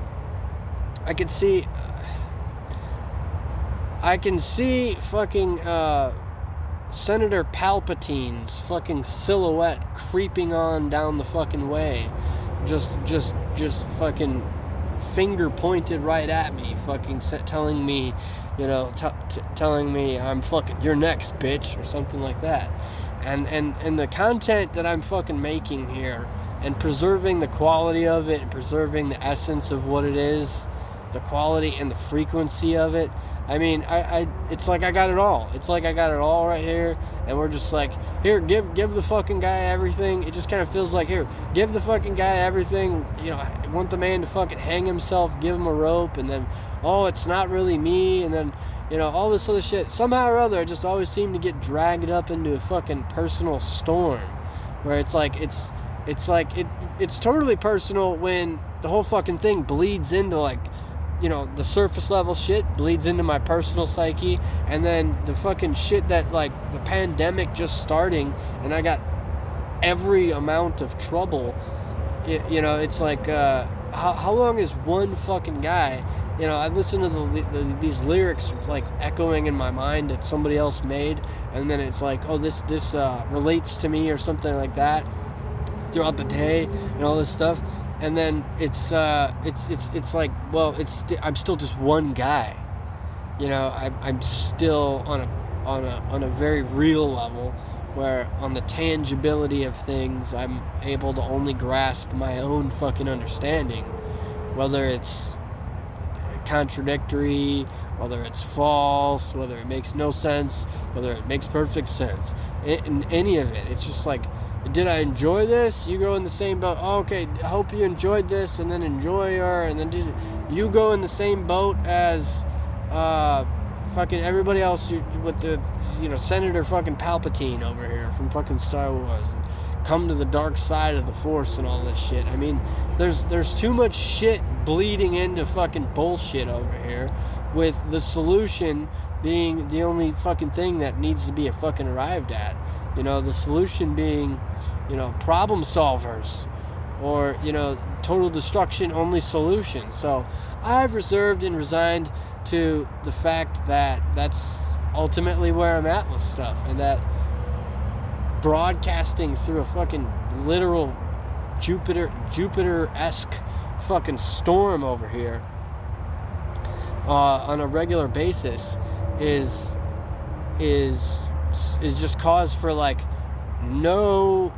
can see fucking, Senator Palpatine's fucking silhouette creeping on down the fucking way. Just fucking finger pointed right at me, fucking telling me, you know, telling me I'm fucking, you're next, bitch, or something like that. And the content that I'm fucking making here, and preserving the quality of it, and preserving the essence of what it is, the quality and the frequency of it. I mean, it's like I got it all. It's like I got it all right here, and we're just like, here, give the fucking guy everything. It just kind of feels like, here, give the fucking guy everything. You know, I want the man to fucking hang himself, give him a rope, and then, oh, it's not really me, and then, you know, all this other shit. Somehow or other, I just always seem to get dragged up into a fucking personal storm, where it's like, it's totally personal when the whole fucking thing bleeds into, like, you know, the surface level shit bleeds into my personal psyche, and then the fucking shit that, like, the pandemic just starting, and I got every amount of trouble. You know, it's like, how long is one fucking guy, you know, I listen to these lyrics, like, echoing in my mind that somebody else made, and then it's like, oh, this relates to me, or something like that, throughout the day, and all this stuff. And then it's like, well, I'm still just one guy, you know. I'm still on a very real level, where on the tangibility of things, I'm able to only grasp my own fucking understanding, whether it's contradictory, whether it's false, whether it makes no sense, whether it makes perfect sense. In any of it, it's just like, did I enjoy this? You go in the same boat. Oh, okay, I hope you enjoyed this, and then enjoy her, and then did you go in the same boat as fucking everybody else with the, you know, Senator fucking Palpatine over here from fucking Star Wars, and come to the dark side of the Force and all this shit. I mean, there's too much shit bleeding into fucking bullshit over here, with the solution being the only fucking thing that needs to be fucking arrived at. You know, the solution being, you know, problem solvers, or, you know, total destruction only solution. So I've reserved and resigned to the fact that that's ultimately where I'm at with stuff, and that broadcasting through a fucking literal Jupiter-esque fucking storm over here on a regular basis is just cause for, like, no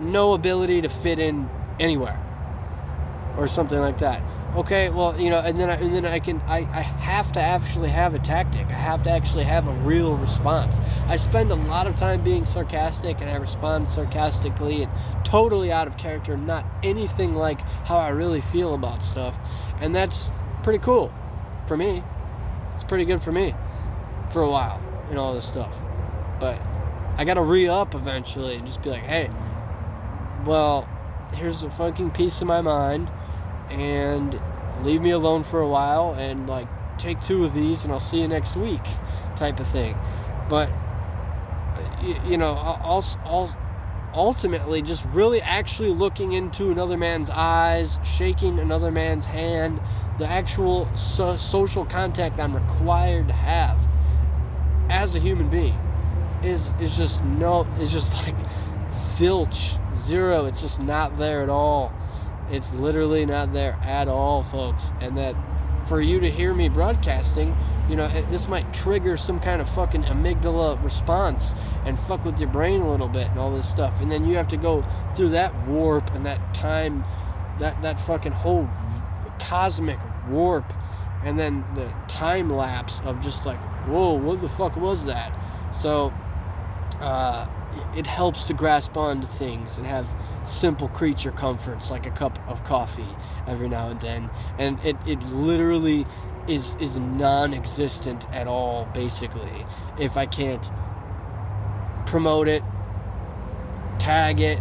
ability to fit in anywhere, or something like that. Okay, well, you know, and then I have to actually have a tactic. I have to actually have a real response. I spend a lot of time being sarcastic, and I respond sarcastically and totally out of character, not anything like how I really feel about stuff. And that's pretty cool for me. It's pretty good for me for a while, and all this stuff. But I gotta re-up eventually and just be like, hey, well, here's a fucking piece of my mind, and leave me alone for a while, and, like, take 2 of these and I'll see you next week, type of thing. But you know, ultimately just really actually looking into another man's eyes, shaking another man's hand, the actual social contact I'm required to have as a human being is just like zilch, zero. It's just not there at all. It's literally not there at all, folks. And that for you to hear me broadcasting, you know, this might trigger some kind of fucking amygdala response and fuck with your brain a little bit and all this stuff. And then you have to go through that warp and that time, that fucking whole cosmic warp, and then the time lapse of just like, whoa, what the fuck was that? So it helps to grasp onto things and have simple creature comforts like a cup of coffee every now and then. And it literally is non-existent at all, basically, if I can't promote it, tag it,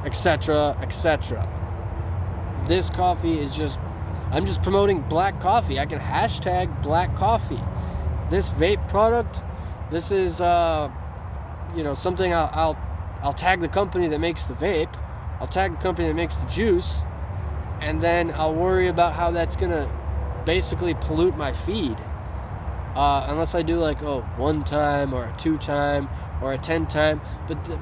etc., etc. This coffee is just, I'm just promoting black coffee. I can hashtag black coffee. This vape product, this is you know, something I'll tag the company that makes the vape, I'll tag the company that makes the juice, and then I'll worry about how that's gonna basically pollute my feed, unless I do like a 1 time or a 2 time or a 10 time.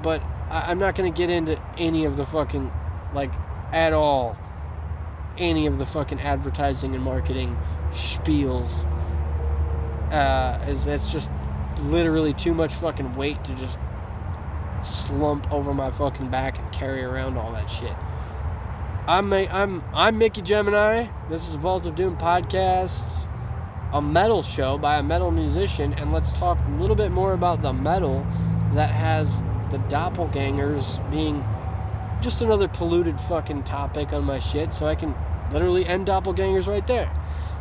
But I'm not gonna get into any of the fucking, like, at all, any of the fucking advertising and marketing spiels. It's just literally too much fucking weight to just slump over my fucking back and carry around all that shit. I'm Mickey GemInEye. This is Vault of Doom podcast, a metal show by a metal musician, and let's talk a little bit more about the metal that has the Dopplegangers being just another polluted fucking topic on my shit, so I can literally end Dopplegangers right there.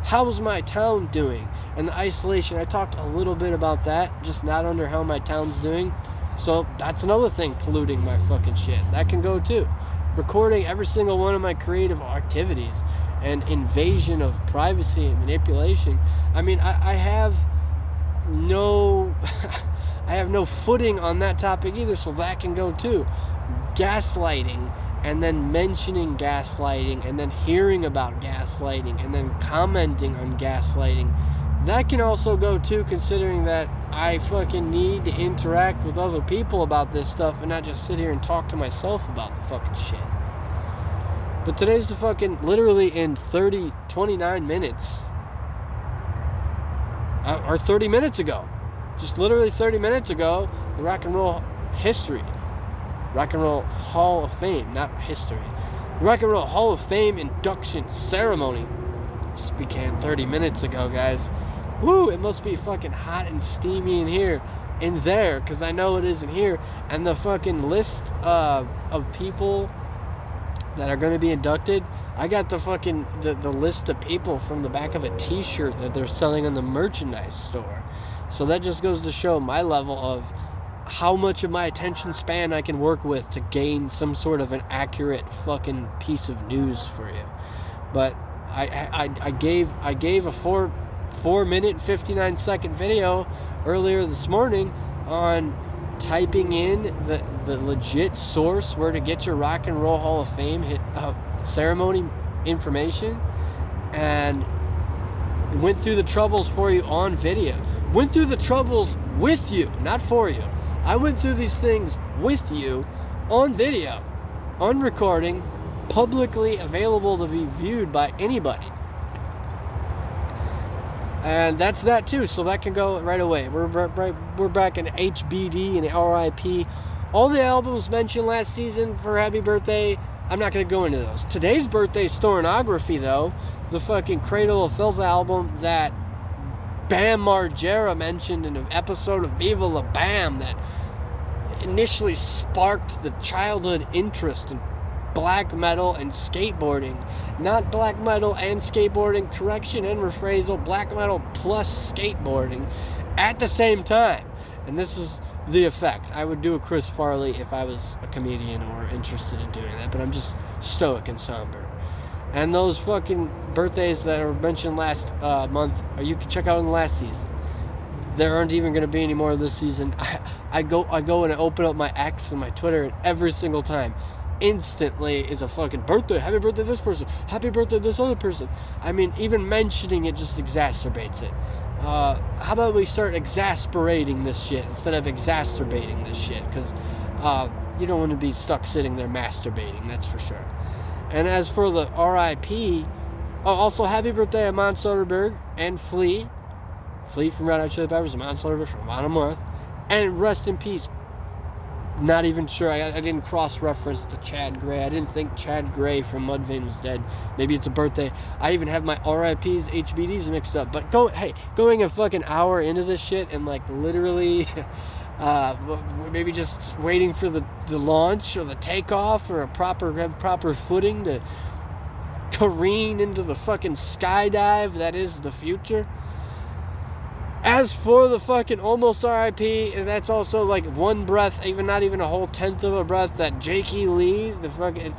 How's my town doing? And the isolation, I talked a little bit about that, just not under how my town's doing. So that's another thing polluting my fucking shit. That can go too. Recording every single one of my creative activities and invasion of privacy and manipulation. I mean, I have no I have no footing on that topic either, so that can go too. Gaslighting, and then mentioning gaslighting, and then hearing about gaslighting, and then commenting on gaslighting. That can also go too, considering that I fucking need to interact with other people about this stuff and not just sit here and talk to myself about the fucking shit. But today's the fucking, literally in 29 minutes, or 30 minutes ago, just literally 30 minutes ago, the Rock and Roll history, Rock and Roll Hall of Fame, not history, the Rock and Roll Hall of Fame induction ceremony just began 30 minutes ago, guys. Woo, it must be fucking hot and steamy in there, because I know it isn't here. And the fucking list of people that are going to be inducted, I got the fucking, the list of people from the back of a t-shirt that they're selling in the merchandise store. So that just goes to show my level of how much of my attention span I can work with to gain some sort of an accurate fucking piece of news for you. But I gave a 4-minute and 59-second video earlier this morning on typing in the legit source where to get your Rock and Roll Hall of Fame ceremony information, and went through the troubles for you on video. Went through the troubles with you, not for you. I went through these things with you on video, on recording, publicly available to be viewed by anybody. And that's that too, so that can go right away. We're back in HBD and R.I.P. All the albums mentioned last season for Happy Birthday, I'm not going to go into those. Today's birthday storynography, though, the fucking Cradle of Filth album that Bam Margera mentioned in an episode of Viva La Bam that initially sparked the childhood interest in black metal and skateboarding. Not black metal and skateboarding, correction and rephrasal, black metal plus skateboarding at the same time. And this is the effect. I would do a Chris Farley if I was a comedian or interested in doing that, but I'm just stoic and somber. And those fucking birthdays that were mentioned last month, you can check out in the last season. There aren't even going to be any more this season. I go and I open up my X and my Twitter, and every single time, instantly is a fucking birthday. Happy birthday this person. Happy birthday this other person. I mean, even mentioning it just exacerbates it. How about we start exasperating this shit instead of exacerbating this shit? Because you don't want to be stuck sitting there masturbating, that's for sure. And as for the R.I.P, Oh, also happy birthday Amon Soderberg and Flea. Flea from Red Hot Chili Peppers, Amon Soderberg from Vanamoth. And rest in peace. Not even sure. I didn't cross-reference the Chad Gray. I didn't think Chad Gray from Mudvayne was dead. Maybe it's a birthday. I even have my R.I.P's HBDs mixed up. But going a fucking hour into this shit and like literally maybe just waiting for the launch or the takeoff or have proper footing to careen into the fucking skydive that is the future. As for the fucking almost R.I.P, that's also like one breath, even not even a whole tenth of a breath, that Jakey Lee, the fucking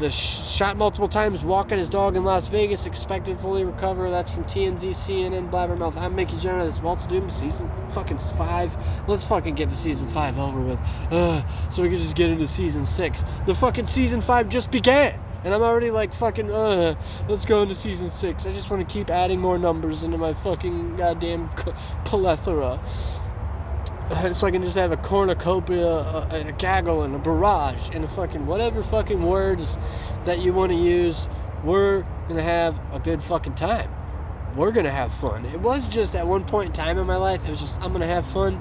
shot multiple times, walking his dog in Las Vegas, expected fully recover. That's from TMZ, CNN, Blabbermouth. I'm Mickey GemInEye. This Walt's Doom, season fucking 5. Let's fucking get the season 5 over with, so we can just get into season 6. The fucking season 5 just began. And I'm already like fucking, let's go into season 6. I just want to keep adding more numbers into my fucking goddamn plethora. So I can just have a cornucopia and a gaggle and a barrage and a fucking whatever fucking words that you want to use. We're going to have a good fucking time. We're going to have fun. It was just at one point in time in my life, it was just, I'm going to have fun.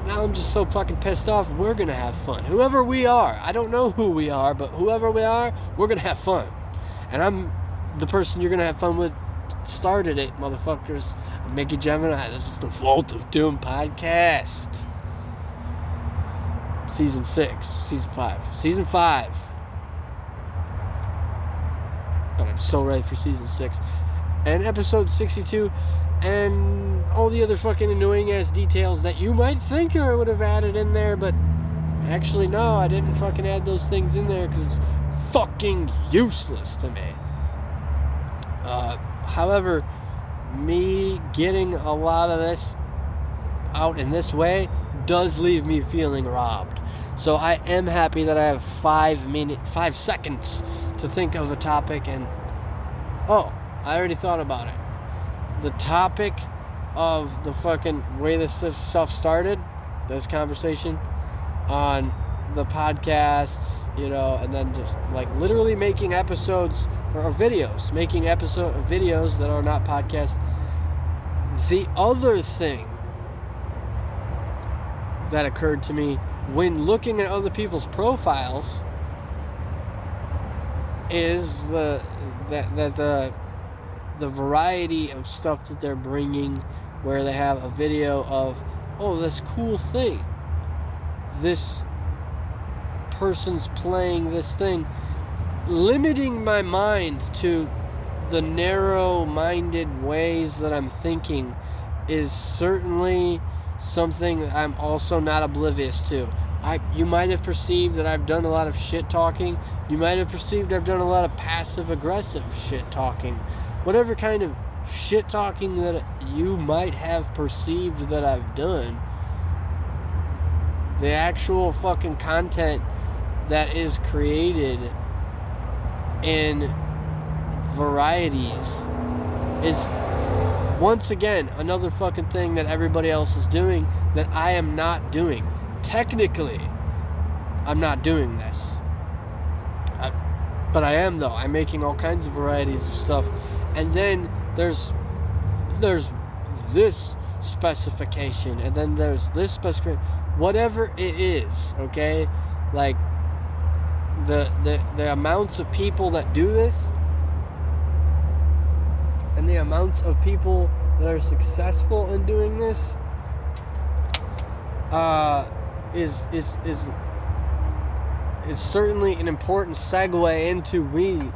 Now I'm just so fucking pissed off. We're gonna have fun. Whoever we are. I don't know who we are, but whoever we are, we're gonna have fun. And I'm the person you're gonna have fun with. Started it, motherfuckers. I'm Mickey GemInEye. This is the Vault of Doom podcast. Season 6. Season 5. Season 5. But I'm so ready for season 6. And episode 62. And all the other fucking annoying ass details that you might think I would have added in there, but actually no, I didn't fucking add those things in there because it's fucking useless to me. However, me getting a lot of this out in this way does leave me feeling robbed. So I am happy that I have 5 seconds to think of a topic, and oh, I already thought about it. The topic of the fucking way this stuff started, this conversation on the podcasts, you know, and then just like literally making episodes or videos, making videos that are not podcasts. The other thing that occurred to me when looking at other people's profiles is the variety of stuff that they're bringing, where they have a video of, oh, this cool thing, this person's playing this thing, limiting my mind to the narrow-minded ways that I'm thinking is certainly something that I'm also not oblivious to. You might have perceived that I've done a lot of shit talking. You might have perceived I've done a lot of passive-aggressive shit talking. Whatever kind of shit talking that you might have perceived that I've done, the actual fucking content that is created in varieties is once again another fucking thing that everybody else is doing that I am not doing. Technically, I'm not doing this. But I am, though. I'm making all kinds of varieties of stuff. And then there's this specification, and then there's this specification, whatever it is, okay? Like the amounts of people that do this, and the amounts of people that are successful in doing this, is certainly an important segue into me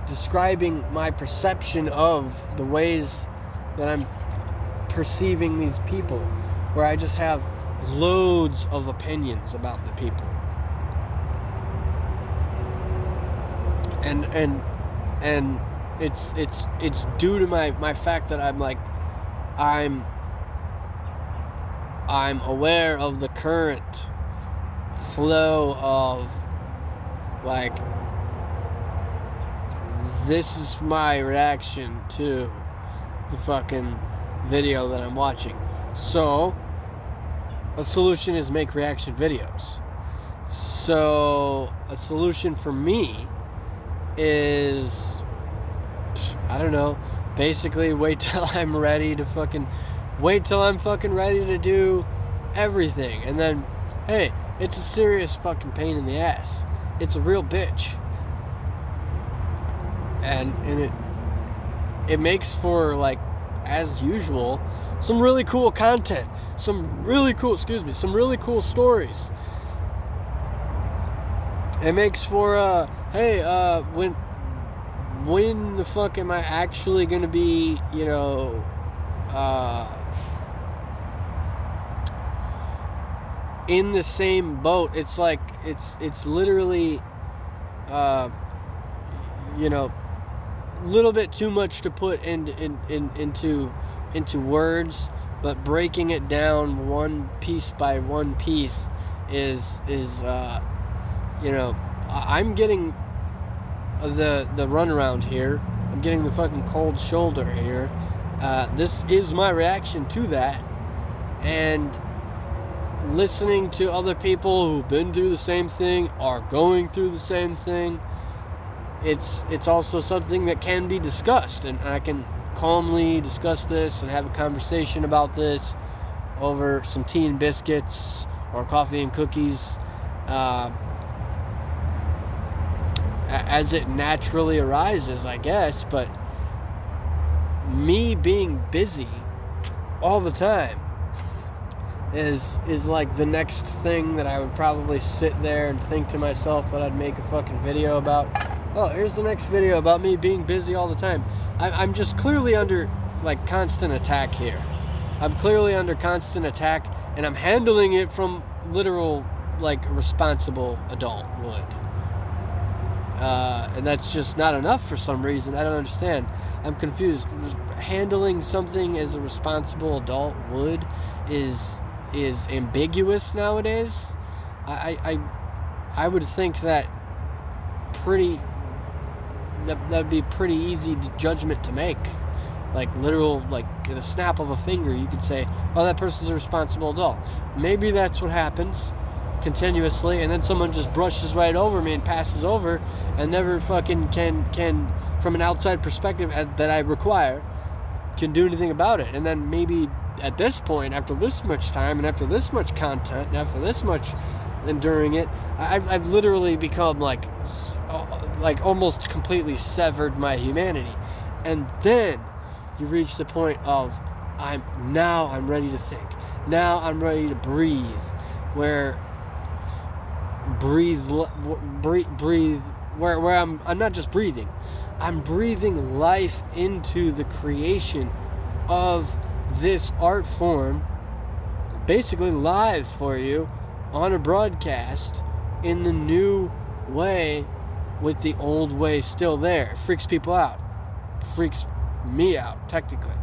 describing my perception of the ways that I'm perceiving these people, where I just have loads of opinions about the people, and it's due to my fact that I'm aware of the current flow of, like, this is my reaction to the fucking video that I'm watching. So a solution is make reaction videos. So a solution for me is I don't know, basically wait till I'm ready to fucking ready to do everything. And then, hey, it's a serious fucking pain in the ass. It's a real bitch. And it makes for, like, as usual, some really cool content. Some really cool stories. It makes for, hey, when the fuck am I actually gonna be, you know, in the same boat? It's like, it's literally, you know, a little bit too much to put into words, but breaking it down one piece by one piece is you know, I'm getting the runaround here. I'm getting the fucking cold shoulder here. This is my reaction to that, and listening to other people who've been through the same thing, are going through the same thing. It's also something that can be discussed, and I can calmly discuss this and have a conversation about this over some tea and biscuits or coffee and cookies, as it naturally arises, I guess. But me being busy all the time is like the next thing that I would probably sit there and think to myself that I'd make a fucking video about. Oh, here's the next video about me being busy all the time. I'm just clearly under, like, constant attack here. I'm clearly under constant attack, and I'm handling it from literal, like, a responsible adult would. And that's just not enough for some reason. I don't understand. I'm confused. Handling something as a responsible adult would is ambiguous nowadays. I would think that that'd be pretty easy judgment to make. Like, literal, like, in a snap of a finger, you could say, oh, that person's a responsible adult. Maybe that's what happens continuously, and then someone just brushes right over me and passes over, and never fucking can from an outside perspective that I require, can do anything about it. And then maybe at this point, after this much time, and after this much content, and after this much enduring it, I've literally become like almost completely severed my humanity. And then you reach the point of I'm ready to think. Now I'm ready to breathe. Where I'm not just breathing. I'm breathing life into the creation of this art form, basically live for you on a broadcast in the new way, with the old way still there. It freaks people out. Freaks me out, technically.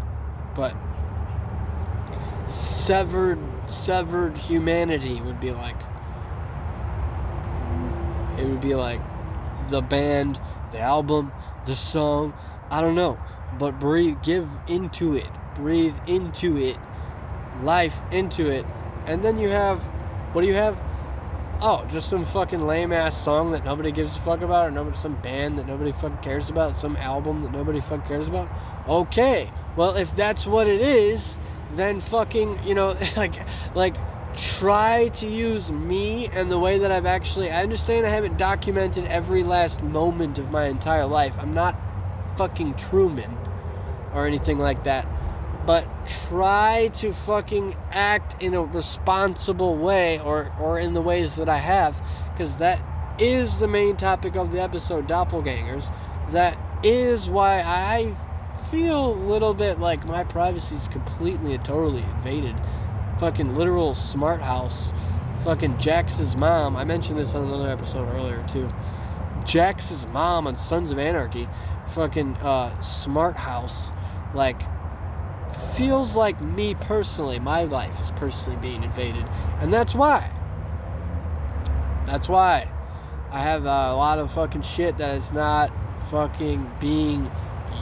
But severed humanity would be like, it would be like the band, the album, the song, I don't know, but breathe into it, life into it. And then you have, what do you have? Oh, just some fucking lame ass song that nobody gives a fuck about, or some band that nobody fucking cares about, some album that nobody fucking cares about. Okay, well, if that's what it is, then fucking, you know, like try to use me and the way that I understand I haven't documented every last moment of my entire life. I'm not fucking Truman or anything like that. But try to fucking act in a responsible way, or in the ways that I have, because that is the main topic of the episode, Dopplegangers. That is why I feel a little bit like my privacy is completely and totally invaded. Fucking literal smart house. Fucking Jax's mom. I mentioned this on another episode earlier too. Jax's mom on Sons of Anarchy. Fucking smart house. Like, feels like me personally, my life is personally being invaded. And that's why I have a lot of fucking shit that is not fucking being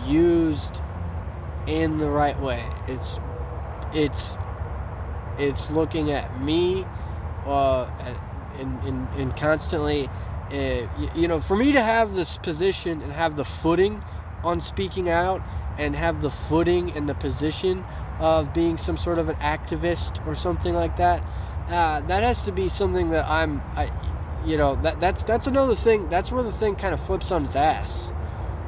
used in the right way. It's looking at me and constantly, you know, for me to have this position and have the footing on speaking out and have the footing and the position of being some sort of an activist or something like that, that has to be something that that's another thing. That's where the thing kind of flips on its ass.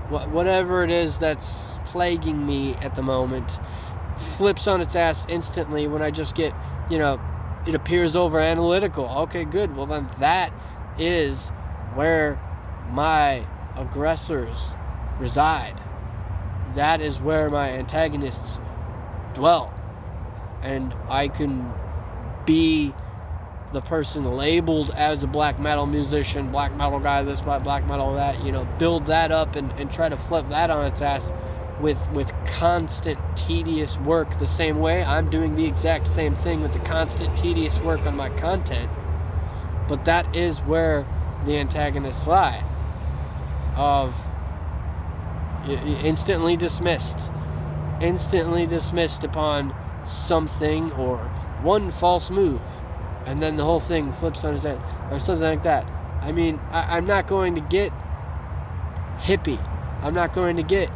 Whatever it is that's plaguing me at the moment flips on its ass instantly when I just get, it appears over analytical. Okay, good. Well, then that is where my aggressors reside. That is where my antagonists dwell. And I can be the person labeled as a black metal musician, black metal guy, this, black metal that, build that up and try to flip that on its ass with constant tedious work, the same way I'm doing the exact same thing with the constant tedious work on my content. But that is where the antagonists lie, of instantly dismissed upon something or one false move, and then the whole thing flips on its head or something like that. I mean, I'm not going to get hippie. I'm not going to get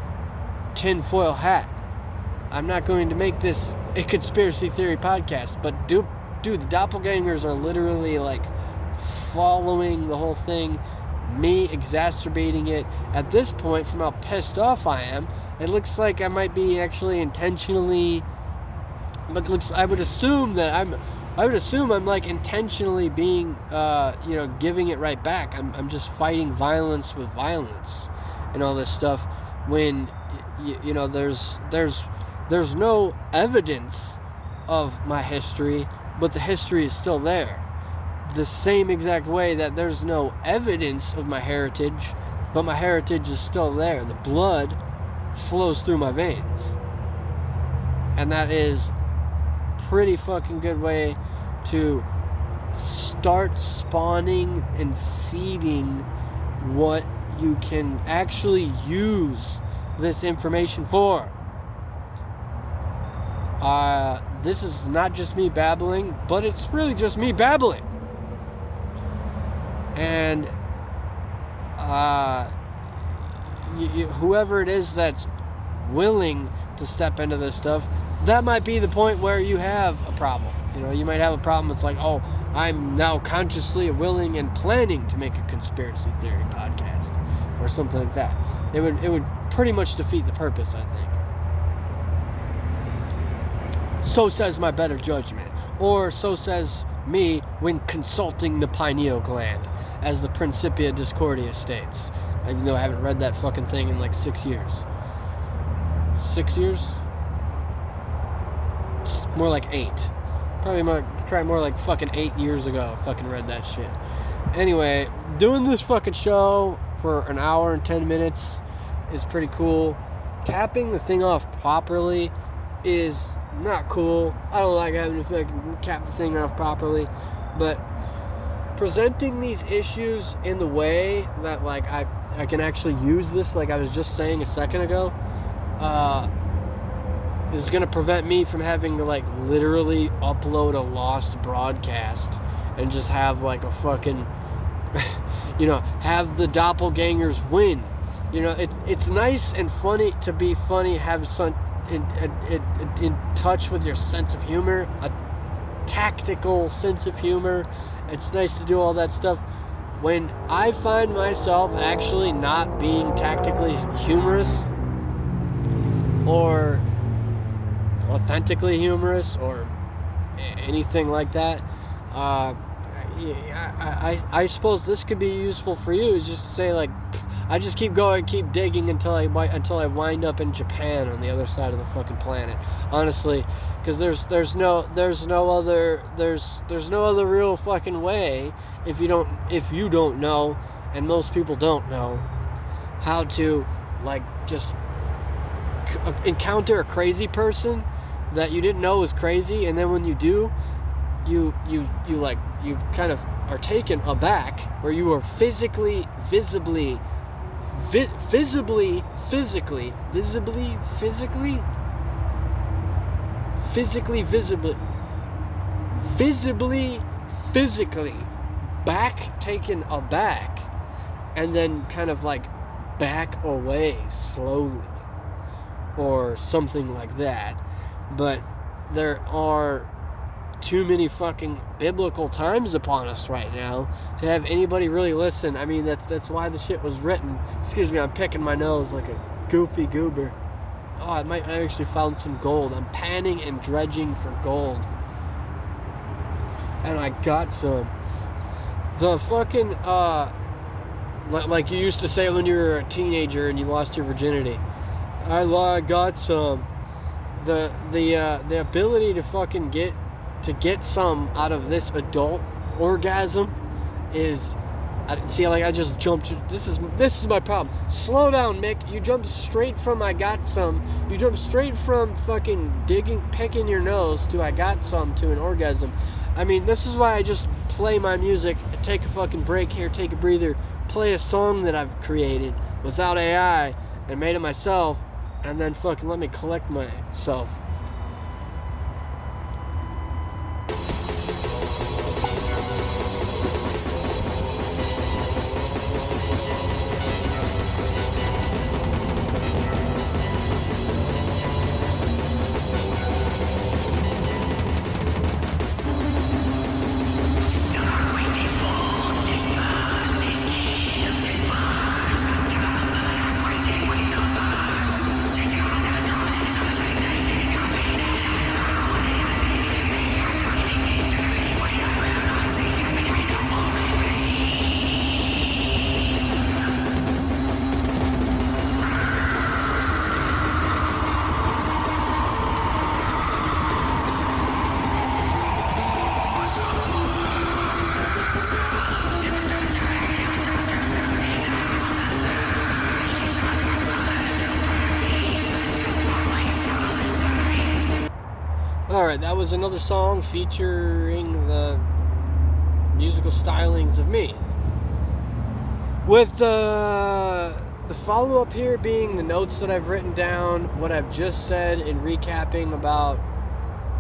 tinfoil hat. I'm not going to make this a conspiracy theory podcast. But dude, the doppelgangers are literally like following the whole thing, me exacerbating it. At this point, from how pissed off I am, it looks like I might be actually intentionally, but I would assume I'm like intentionally being, giving it right back. I'm just fighting violence with violence and all this stuff, when there's no evidence of my history, but the history is still there. The same exact way that there's no evidence of my heritage, but my heritage is still there. The blood flows through my veins. And that is pretty fucking good way to start spawning and seeding what you can actually use this information for. This is not just me babbling, but it's really just me babbling. And whoever it is that's willing to step into this stuff, that might be the point where you have a problem. You might have a problem. It's like, oh, I'm now consciously willing and planning to make a conspiracy theory podcast or something like that. It would pretty much defeat the purpose, I think. So says my better judgment, or so says me when consulting the pineal gland, as the Principia Discordia states. Even though I haven't read that fucking thing in like 6 years. 6 years? It's more like 8. Probably more like fucking 8 years ago I fucking read that shit. Anyway, doing this fucking show for an hour and 10 minutes is pretty cool. Capping the thing off properly is not cool. I don't like having to fucking cap the thing off properly. But presenting these issues in the way that like I can actually use this, like I was just saying a second ago, is going to prevent me from having to like literally upload a lost broadcast and just have like a fucking have the doppelgangers win. It's nice and funny to be funny, have some in touch with your sense of humor, a tactical sense of humor. It's nice to do all that stuff. When I find myself actually not being tactically humorous or authentically humorous or anything like that, I suppose this could be useful for you, is just to say like, I just keep going, keep digging until I wind up in Japan on the other side of the fucking planet. Honestly, because there's no other real fucking way if you don't know, and most people don't know how to like just encounter a crazy person that you didn't know was crazy, and then when you do, you kind of are taken aback, where you are physically visibly taken aback, and then kind of like back away slowly or something like that. But there are too many fucking biblical times upon us right now to have anybody really listen. I mean, that's why the shit was written. Excuse me, I'm picking my nose like a goofy goober. Oh, I actually found some gold. I'm panning and dredging for gold. And I got some. The fucking, like you used to say when you were a teenager and you lost your virginity. I got some. The ability to fucking get some out of this adult orgasm is, I just jumped. This is my problem. Slow down, Mick. You jumped straight from I got some. You jumped straight from fucking picking your nose to I got some to an orgasm. I mean, this is why I just play my music, take a fucking break here, take a breather, play a song that I've created without AI and made it myself, and then fucking let me collect myself. Alright, that was another song featuring the musical stylings of me. With the follow-up here being the notes that I've written down, what I've just said in recapping about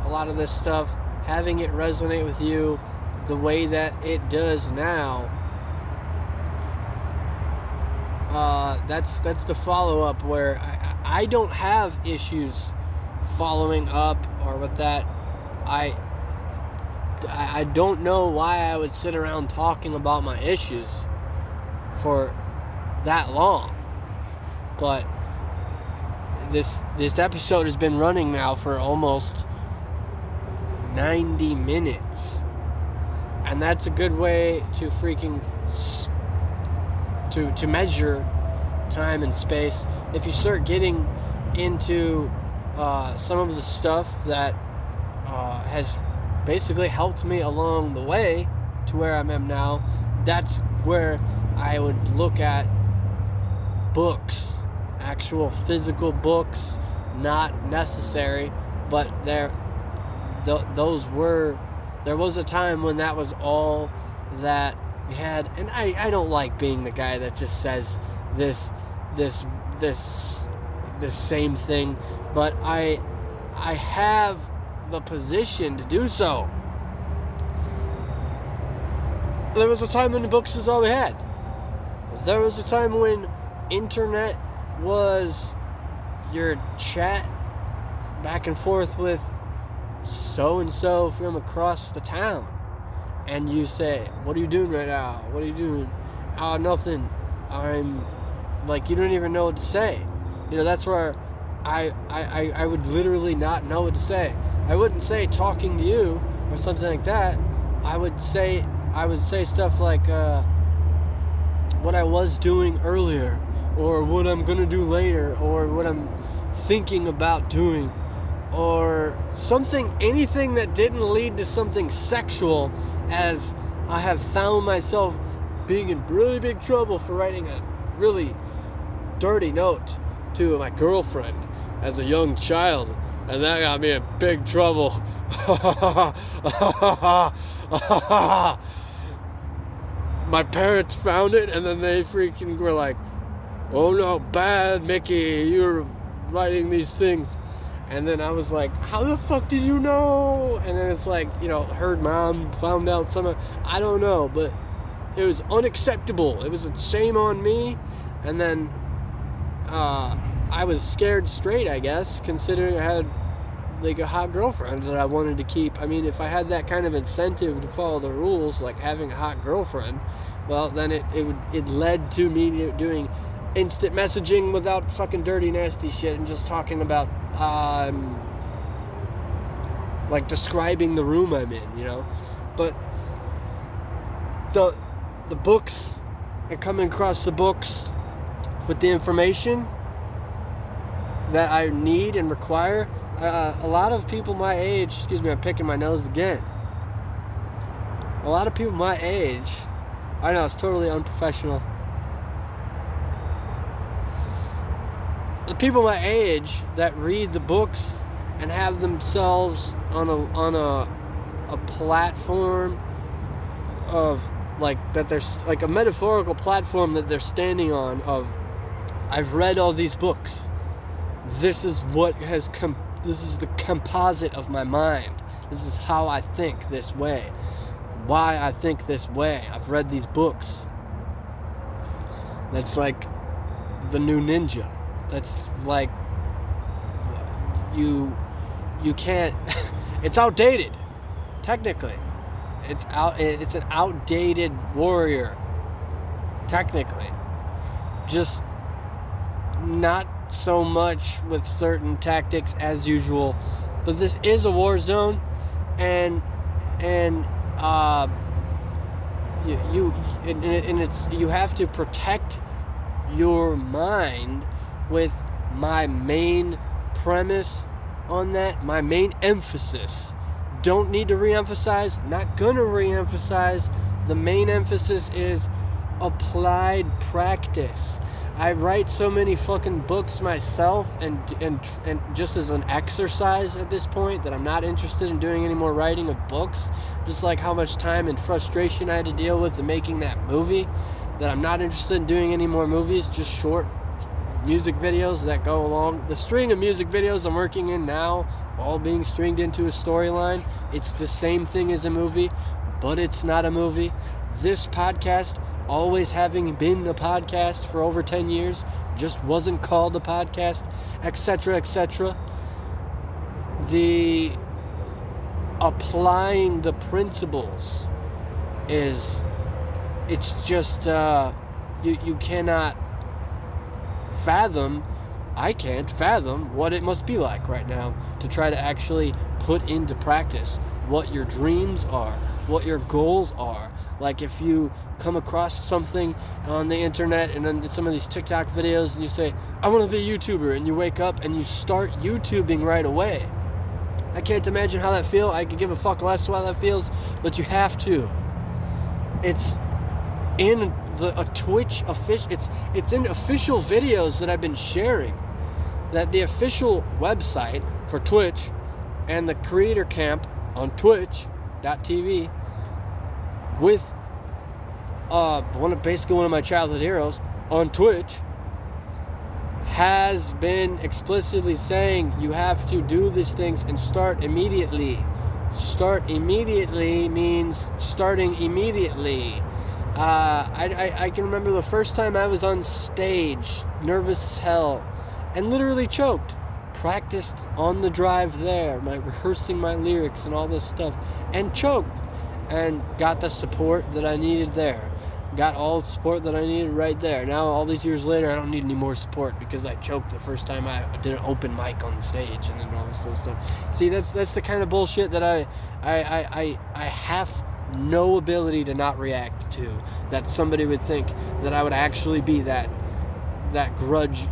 a lot of this stuff, having it resonate with you the way that it does now, that's the follow-up where I don't have issues following up or with that. I don't know why I would sit around talking about my issues for that long, but this episode has been running now for almost 90 minutes, and that's a good way to freaking to measure time and space. If you start getting into some of the stuff that has basically helped me along the way to where I am now, that's where I would look at books, actual physical books, not necessary, but there was a time when that was all that we had. And I don't like being the guy that just says this same thing, but I have the position to do so. There was a time when the books was all we had. There was a time when internet was your chat back and forth with so-and-so from across the town, and you say, what are you doing right now? What are you doing? Oh, nothing. I'm like, you don't even know what to say. You know, that's where I would literally not know what to say. I wouldn't say talking to you or something like that. I would say stuff like what I was doing earlier, or what I'm gonna do later, or what I'm thinking about doing, or something, anything that didn't lead to something sexual, as I have found myself being in really big trouble for writing a really dirty note to my girlfriend as a young child, and that got me in big trouble. My parents found it, and then they freaking were like, oh no, bad Mickey, you're writing these things. And then I was like, how the fuck did you know? And then it's like, you know, her mom found out some, I don't know, but it was unacceptable. It was a shame on me. And then I was scared straight, I guess, considering I had like a hot girlfriend that I wanted to keep. I mean, if I had that kind of incentive to follow the rules, like having a hot girlfriend, well, then it led to me doing instant messaging without fucking dirty, nasty shit and just talking about like describing the room I'm in, you know. But the books and coming across the books with the information that I need and require, a lot of people my age, excuse me, I'm picking my nose again. A lot of people my age, I know it's totally unprofessional. The people my age that read the books and have themselves on a platform of like that, there's like a metaphorical platform that they're standing on of, I've read all these books. This is what has come. This is the composite of my mind. This is how I think this way. Why I think this way. I've read these books. That's like the new ninja. That's like you can't. It's outdated. Technically, it's an outdated warrior. Technically, just not so much with certain tactics as usual, but this is a war zone, and you have to protect your mind with my main premise on that, my main emphasis. Don't need to re-emphasize, not gonna re-emphasize. The main emphasis is applied practice. I write so many fucking books myself and just as an exercise at this point that I'm not interested in doing any more writing of books, just like how much time and frustration I had to deal with in making that movie, that I'm not interested in doing any more movies, just short music videos that go along. The string of music videos I'm working in now, all being stringed into a storyline, it's the same thing as a movie, but it's not a movie. This podcast, always having been a podcast for over 10 years, just wasn't called a podcast, etc., etc. The applying the principles it's just you cannot fathom, I can't fathom what it must be like right now to try to actually put into practice what your dreams are, what your goals are. Like if you come across something on the internet and then some of these TikTok videos and you say, I want to be a YouTuber, and you wake up and you start YouTubing right away. I can't imagine how that feels. I could give a fuck less how that feels, but you have to. It's in a Twitch official. It's in official videos that I've been sharing. That the official website for Twitch and the creator camp on Twitch.tv with basically one of my childhood heroes on Twitch has been explicitly saying you have to do these things and start immediately. Start immediately means starting immediately. I can remember the first time I was on stage, nervous as hell, and literally choked. Practiced on the drive there, rehearsing my lyrics and all this stuff, and choked, and got the support that I needed there. Got all the support that I needed right there. Now, all these years later, I don't need any more support because I choked the first time I did an open mic on stage and then all this little stuff. See, that's the kind of bullshit that I have no ability to not react to. That somebody would think that I would actually be that grudgy.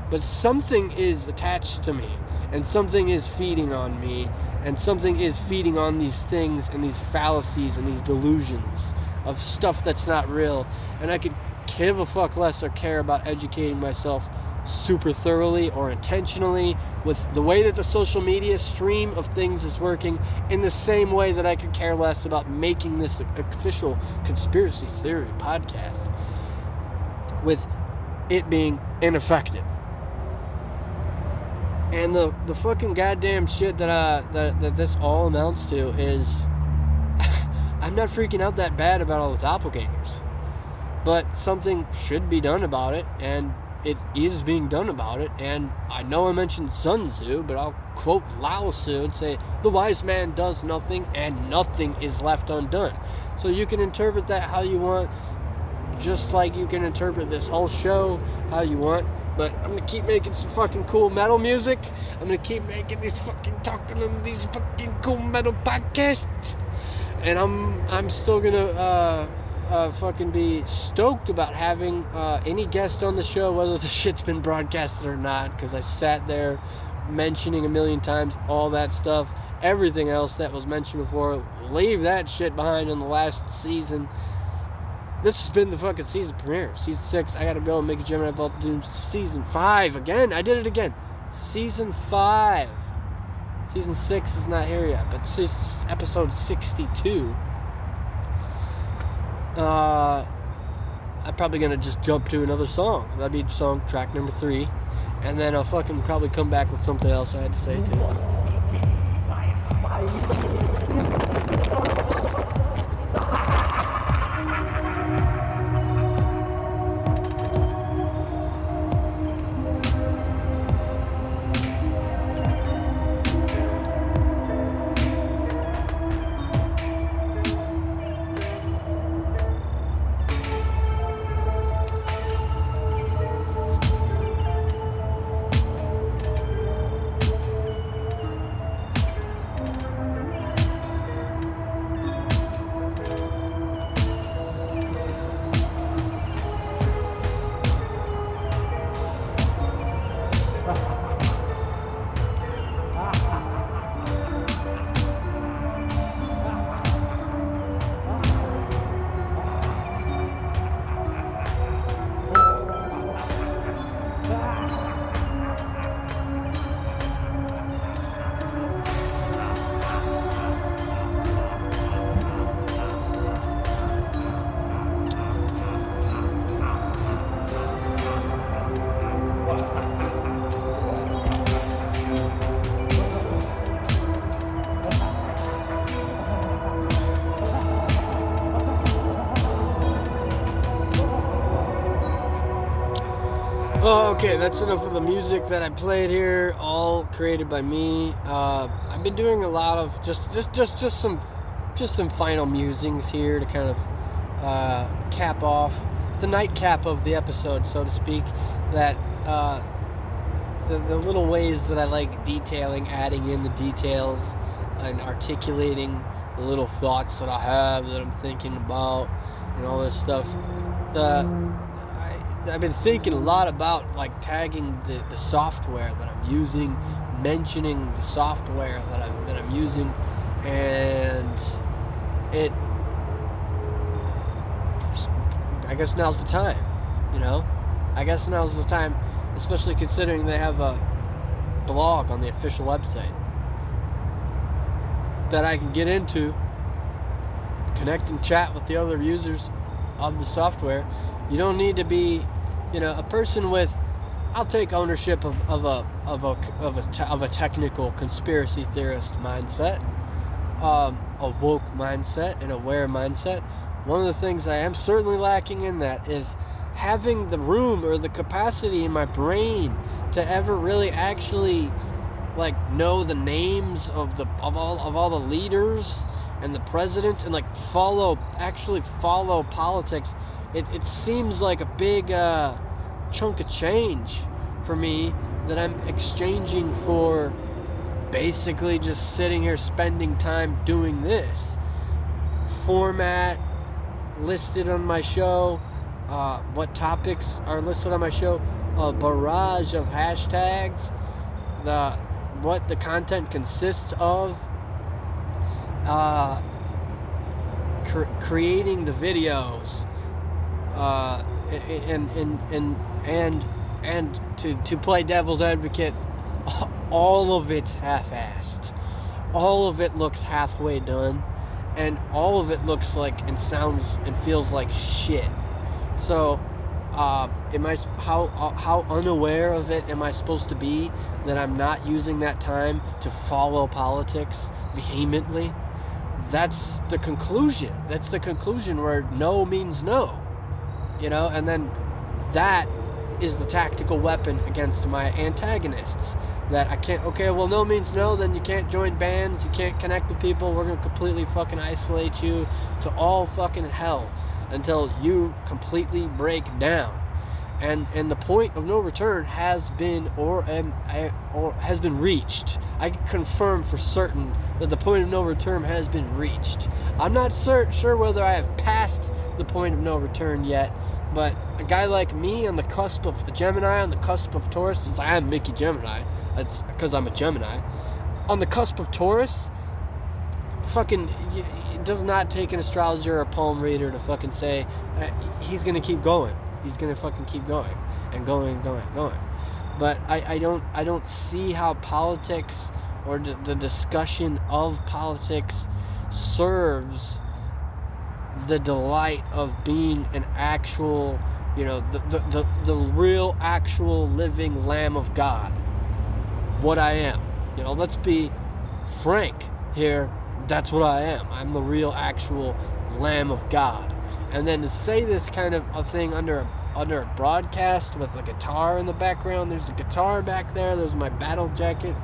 But something is attached to me, and something is feeding on me, and something is feeding on these things and these fallacies and these delusions of stuff that's not real. And I could give a fuck less or care about educating myself super thoroughly or intentionally with the way that the social media stream of things is working, in the same way that I could care less about making this official conspiracy theory podcast with it being ineffective. And the fucking goddamn shit that this all amounts to is I'm not freaking out that bad about all the doppelgangers. but something should be done about it, and it is being done about it. And I know I mentioned Sun Tzu, but I'll quote Lao Tzu and say, the wise man does nothing and nothing is left undone. So you can interpret that how you want, just like you can interpret this whole show how you want. But I'm gonna keep making some fucking cool metal music. I'm gonna keep making these fucking talking on these fucking cool metal podcasts. And I'm still gonna fucking be stoked about having any guest on the show, whether the shit's been broadcasted or not, because I sat there mentioning a million times all that stuff. Everything else that was mentioned before, leave that shit behind in the last season. This has been the fucking season premiere. Season 6, I gotta go and Mickey GemInEye about to do season 5 again. I did it again. Season 5. Season 6 is not here yet, but this is episode 62. I'm probably gonna just jump to another song. That'd be song track number 3. And then I'll fucking probably come back with something else I had to say too. Okay, that's enough of the music that I played here, all created by me. I've been doing a lot of just some final musings here to kind of cap off the nightcap of the episode, so to speak. That the little ways that I like detailing, adding in the details, and articulating the little thoughts that I have that I'm thinking about, and all this stuff. I've been thinking a lot about like tagging the software that I'm using, mentioning the software that I'm using, and I guess now's the time, you know? I guess now's the time, especially considering they have a blog on the official website that I can get into, connect and chat with the other users of the software. You don't need to be, you know, a person with, I'll take ownership of a technical conspiracy theorist mindset, a woke mindset, an aware mindset. One of the things I am certainly lacking in that is having the room or the capacity in my brain to ever really actually like know the names of all the leaders and the presidents, and like actually follow politics. It seems like a big chunk of change for me that I'm exchanging for basically just sitting here spending time doing this. Format listed on my show, what topics are listed on my show, a barrage of hashtags, what the content consists of, creating the videos, and to play devil's advocate, all of it's half-assed. All of it looks halfway done, and all of it looks like and sounds and feels like shit. So, how unaware of it am I supposed to be that I'm not using that time to follow politics vehemently? That's the conclusion. That's the conclusion where no means no. you know, and then that is the tactical weapon against my antagonists. That I can't, okay, well, no means no, then you can't join bands, you can't connect with people, we're gonna completely fucking isolate you to all fucking hell until you completely break down. And the point of no return has been or has been reached. I can confirm for certain that the point of no return has been reached. I'm not sure whether I have passed the point of no return yet, but a guy like me on the cusp of a Gemini, on the cusp of Taurus, since I am Mickey GemInEye, it's because I'm a Gemini, on the cusp of Taurus, fucking, it does not take an astrologer or a palm reader to fucking say he's gonna keep going. He's gonna fucking keep going and going and going and going. But I don't see how politics or the discussion of politics serves the delight of being an actual, you know, the real actual living Lamb of God. What I am. You know, let's be frank here. That's what I am. I'm the real actual Lamb of God. And then to say this kind of a thing under a broadcast with a guitar in the background, there's a guitar back there, there's my battle jacket,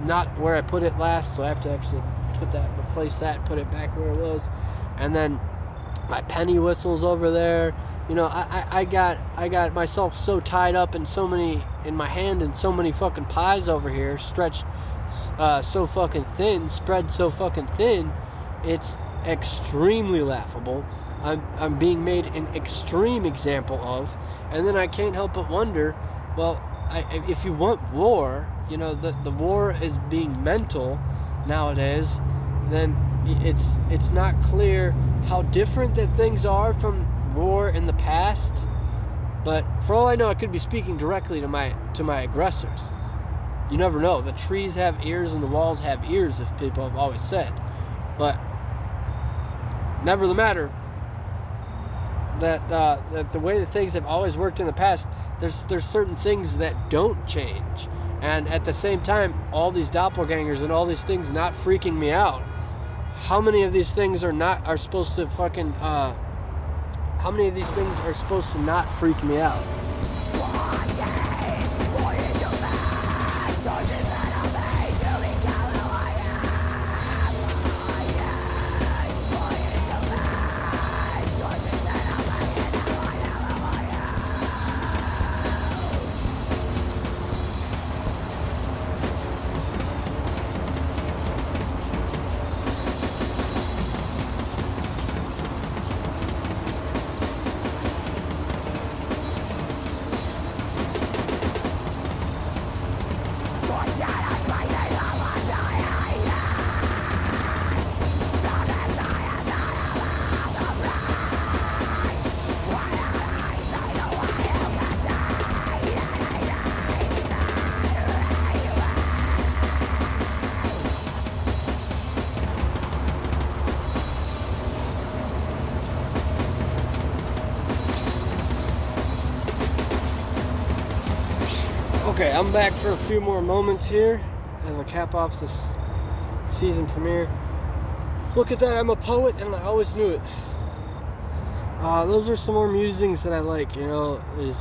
not where I put it last, so I have to actually replace that, put it back where it was, and then my penny whistles over there. You know, I got myself so tied up in my hand and so many fucking pies over here, stretched so fucking thin, spread so fucking thin, it's extremely laughable. I'm being made an extreme example of, and then I can't help but wonder, well, if you want war, you know, the war is being mental nowadays, then it's not clear how different that things are from war in the past. But for all I know, I could be speaking directly to my aggressors. You never know. The trees have ears and the walls have ears, if people have always said. But never the matter that the way that things have always worked in the past, there's certain things that don't change. And at the same time, all these doppelgangers and all these things not freaking me out. How many of these things are supposed to fucking how many of these things are supposed to not freak me out? Okay, I'm back for a few more moments here as I cap off this season premiere. Look at that, I'm a poet and I always knew it. Those are some more musings that I like, you know, is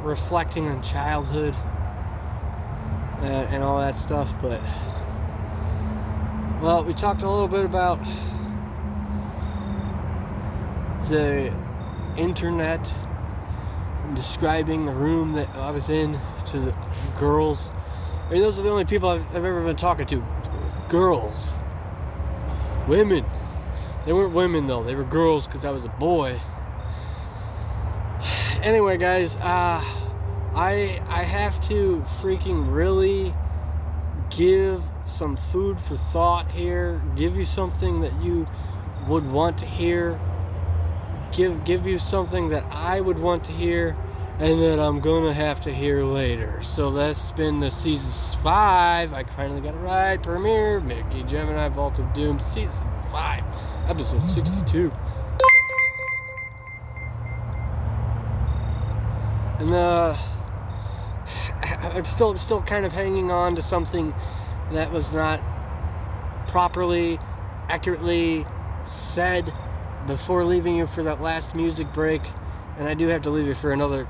reflecting on childhood and all that stuff. But, well, we talked a little bit about the internet, describing the room that I was in to the girls. I mean, those are the only people I've ever been talking to. Girls. Women. They weren't women though, they were girls because I was a boy. Anyway, guys, I have to freaking really give some food for thought here, give you something that you would want to hear, give you something that I would want to hear, and that I'm gonna have to hear later. So that's been the season 5. I finally got it right. Premiere, Mickey GemInEye, Vault of Doom, season 5, episode 62. And I'm still kind of hanging on to something that was not properly, accurately said before leaving you for that last music break, and I do have to leave you for another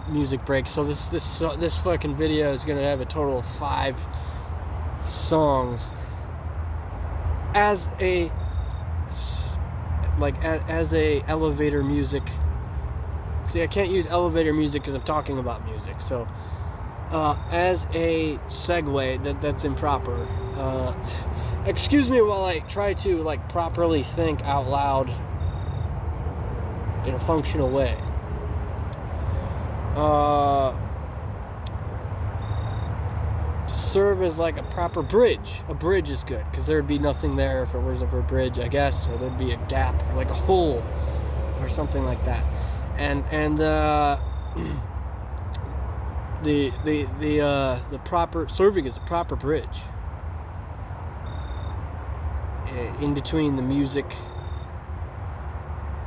music break, so this fucking video is gonna have a total of 5 songs. As a elevator music. See, I can't use elevator music because I'm talking about music. So, as a segue, that's improper. Excuse me while I try to like properly think out loud in a functional way. To serve as like a proper bridge. A bridge is good because there'd be nothing there if it wasn't for a bridge, I guess, or there'd be a gap, or like a hole, or something like that. And the proper serving as a proper bridge in between the music.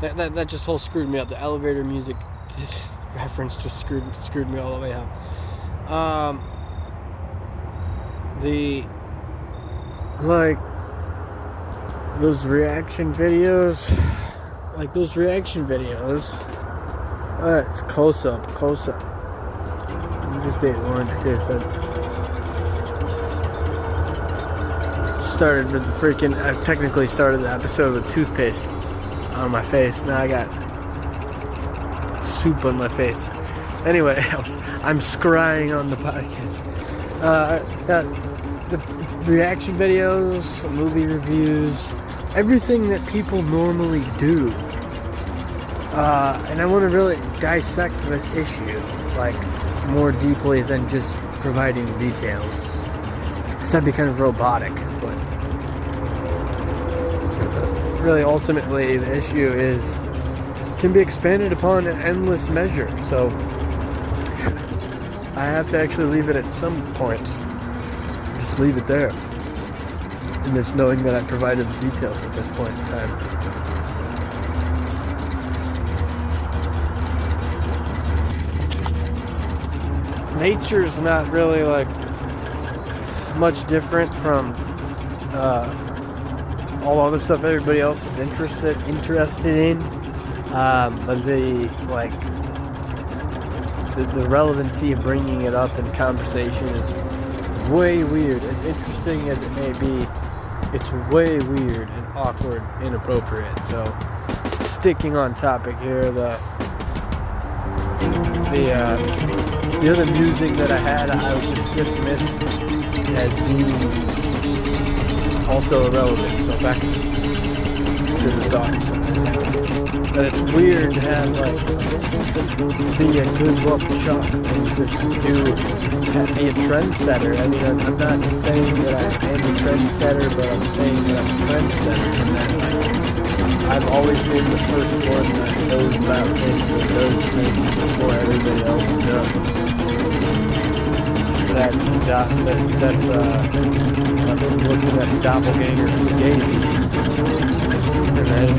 That just whole screwed me up. The elevator music reference just screwed me all the way up. Like those reaction videos, it's close up. Just ate lunch, so started with the freaking, I technically started the episode with toothpaste on my face. Now I got soup on my face. Anyway, I'm scrying on the podcast. Got the reaction videos, movie reviews, everything that people normally do. And I want to really dissect this issue, like, more deeply than just providing details. Because that'd be kind of robotic, but really, ultimately, the issue can be expanded upon in endless measure. So I have to actually leave it at some point. Just leave it there. And just knowing that I provided the details at this point in time. Nature's not really like much different from all other stuff everybody else is interested in. But the relevancy of bringing it up in conversation is way weird. As interesting as it may be, it's way weird and awkward, inappropriate. So, sticking on topic here, the other music that I had, I would just dismiss as being also irrelevant. So back to the thoughts. But it's weird to have like be a good look shot and just be a trendsetter. I mean, I'm not saying that I am a trendsetter, but I'm saying that I'm a trendsetter, and that like I've always been the first one that knows about things and knows things before everybody else does. I'm looking at Dopplegangers and Gazies. And then,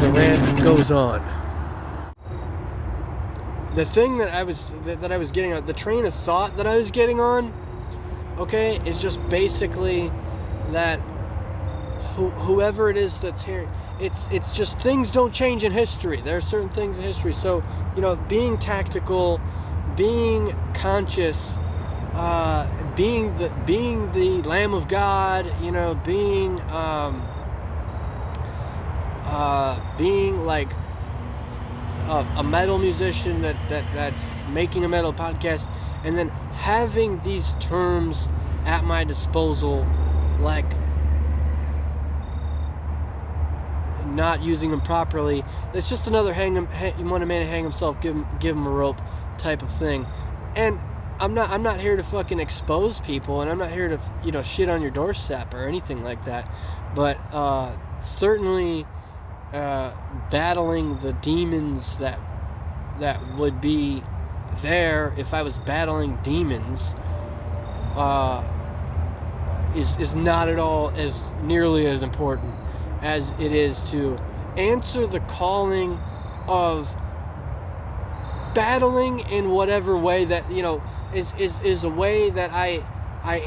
the rant goes on. The thing that I was getting on, the train of thought that I was getting on, okay, is just basically that whoever it is that's hearing, it's just things don't change in history. There are certain things in history. So, being tactical, being conscious, being the Lamb of God, being like a metal musician that's making a metal podcast, and then having these terms at my disposal, like not using them properly. It's just another you want a man to hang himself, give him a rope type of thing. And I'm not here to fucking expose people, and I'm not here to shit on your doorstep or anything like that, but certainly battling the demons that would be there if I was battling demons is not at all as nearly as important as it is to answer the calling of battling in whatever way that is a way that I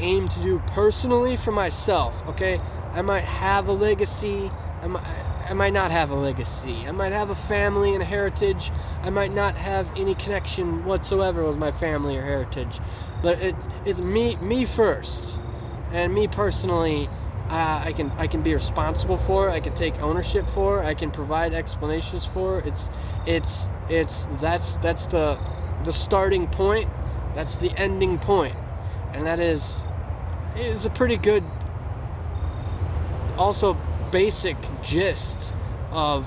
aim to do personally for myself. Okay, I might have a legacy, I might not have a legacy. I might have a family and a heritage. I might not have any connection whatsoever with my family or heritage. But it's me first. And me personally, I can be responsible for. I can take ownership for. I can provide explanations for. That's the starting point. That's the ending point, and that is a pretty good, also basic gist of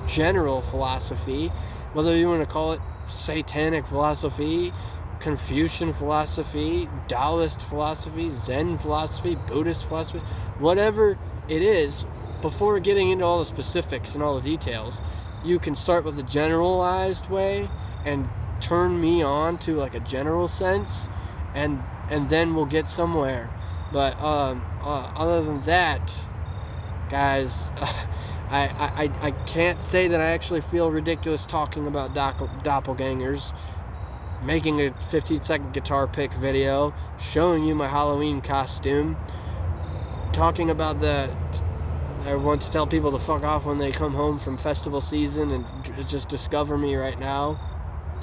general philosophy, whether you want to call it satanic philosophy, Confucian philosophy, Taoist philosophy, Zen philosophy, Buddhist philosophy, whatever it is. Before getting into all the specifics and all the details, you can start with a generalized way and turn me on to like a general sense, and then we'll get somewhere. But other than that, guys, I can't say that I actually feel ridiculous talking about doppelgangers, making a 15-second guitar pick video, showing you my Halloween costume, talking about I want to tell people to fuck off when they come home from festival season and just discover me right now,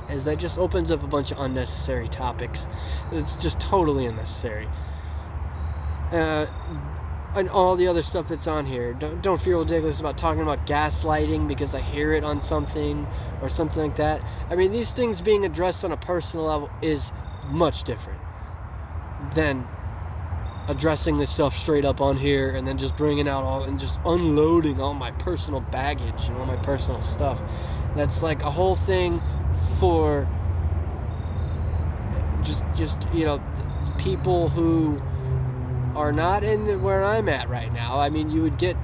is that just opens up a bunch of unnecessary topics. It's just totally unnecessary. And all the other stuff that's on here. Don't feel ridiculous about talking about gaslighting because I hear it on something or something like that. I mean, these things being addressed on a personal level is much different than addressing this stuff straight up on here and then just bringing out all and just unloading all my personal baggage and all my personal stuff. That's like a whole thing for just you know, people who are not in where I'm at right now. I mean, you would get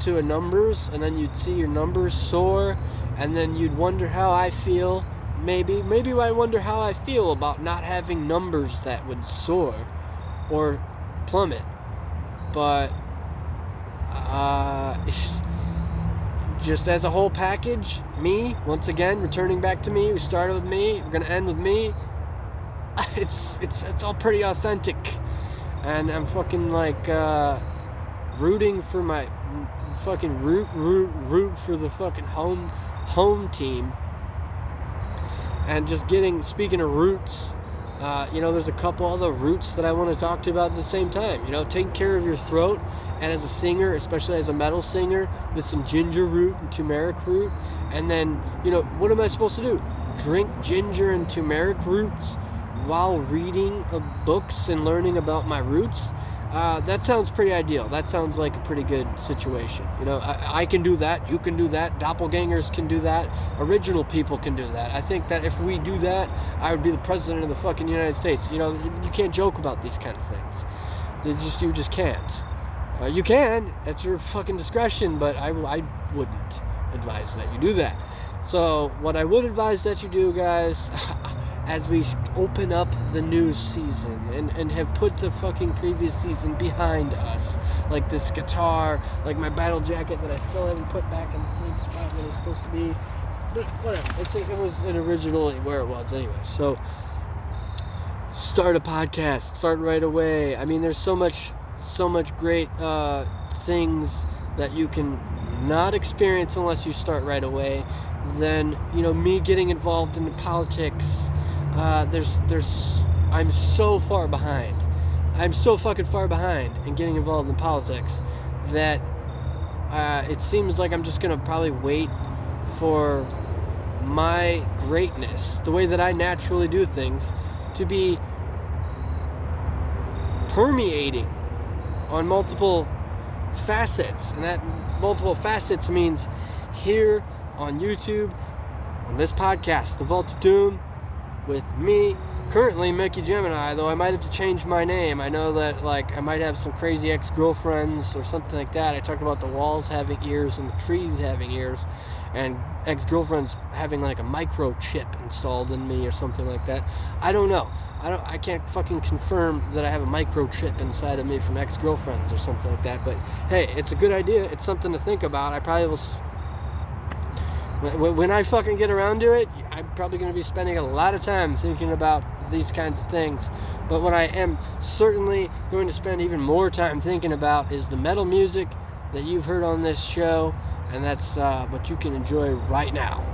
to a numbers, and then you'd see your numbers soar, and then you'd wonder how I feel. Maybe I wonder how I feel about not having numbers that would soar or plummet. But just as a whole package, me, once again, returning back to me, we started with me, we're gonna end with me. It's all pretty authentic. And I'm fucking like rooting for my fucking root for the fucking home team. And just speaking of roots, you know, there's a couple other roots that I want to talk to you about at the same time. You know, taking care of your throat, and as a singer, especially as a metal singer, with some ginger root and turmeric root. And then, you know, what am I supposed to do? Drink ginger and turmeric roots while reading books and learning about my roots? That sounds pretty ideal. That sounds like a pretty good situation. You know, I can do that. You can do that. Doppelgangers can do that. Original people can do that. I think that if we do that, I would be the president of the fucking United States. You know, you can't joke about these kind of things. You just can't. You can. At your fucking discretion, but I wouldn't advise that you do that. So what I would advise that you do, guys, as we open up the new season and have put the fucking previous season behind us, like this guitar, like my battle jacket that I still haven't put back in the same spot that it's supposed to be, but whatever, it was originally where it was anyway. So start a podcast, start right away. I mean, there's so much great things that you can not experience unless you start right away. Then, you know, me getting involved in politics, I'm so far behind. I'm so fucking far behind in getting involved in politics that it seems like I'm just gonna probably wait for my greatness, the way that I naturally do things, to be permeating on multiple facets. And that multiple facets means here on YouTube, on this podcast, The Vault of Doom, with me, currently Mickey GemInEye, though I might have to change my name. I know that, like, I might have some crazy ex-girlfriends or something like that. I talked about the walls having ears and the trees having ears, and ex-girlfriends having like a microchip installed in me or something like that. I don't know. I can't fucking confirm that I have a microchip inside of me from ex-girlfriends or something like that. But hey, it's a good idea. It's something to think about. I probably will. When I fucking get around to it, I'm probably going to be spending a lot of time thinking about these kinds of things. But what I am certainly going to spend even more time thinking about is the metal music that you've heard on this show, And that's what you can enjoy right now.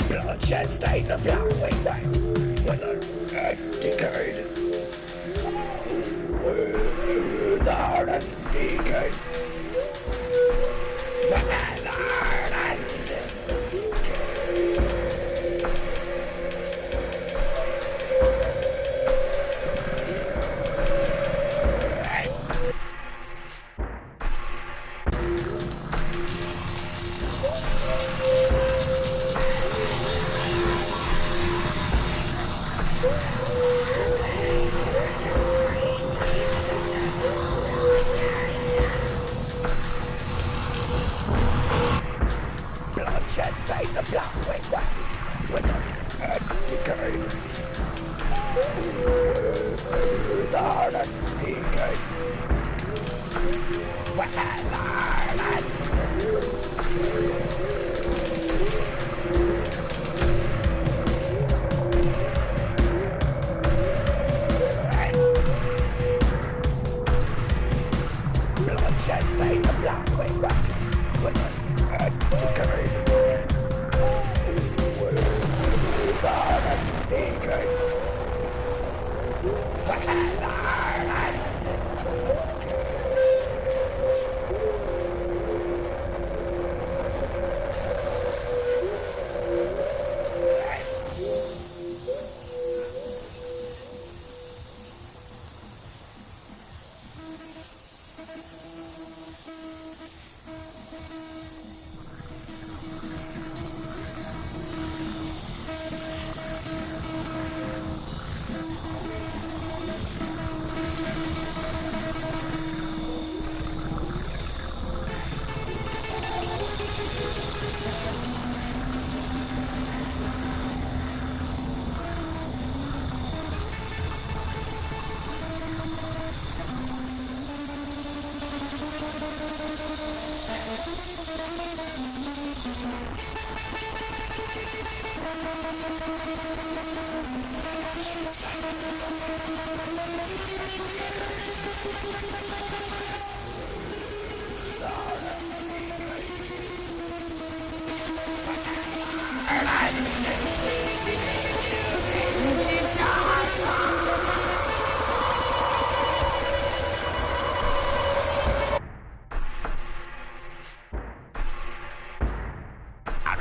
Bloodshed stain of flowering, withered and decayed. Withered and decayed. Withered and bloodshed stain of flowering, withered and decayed. Withered and decayed. Withered and bloodshed stain of flowering, withered and decayed. Withered and decayed. Withered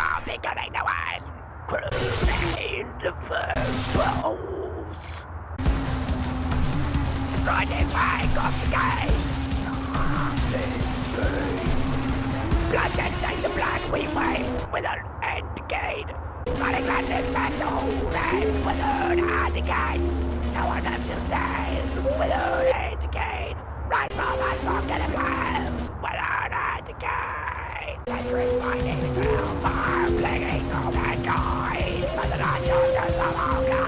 and beginning to end. Crusade the first foes. Riding back of the gate. Bloodshed stains the blood we wave, withered and decayed. Running like this battle, and withered and decayed. No one left to stand, withered and decayed. Right from us, from getting blind, withered and decayed. Entering my name, fire, bleeding, all mankind. But the not justice of our God.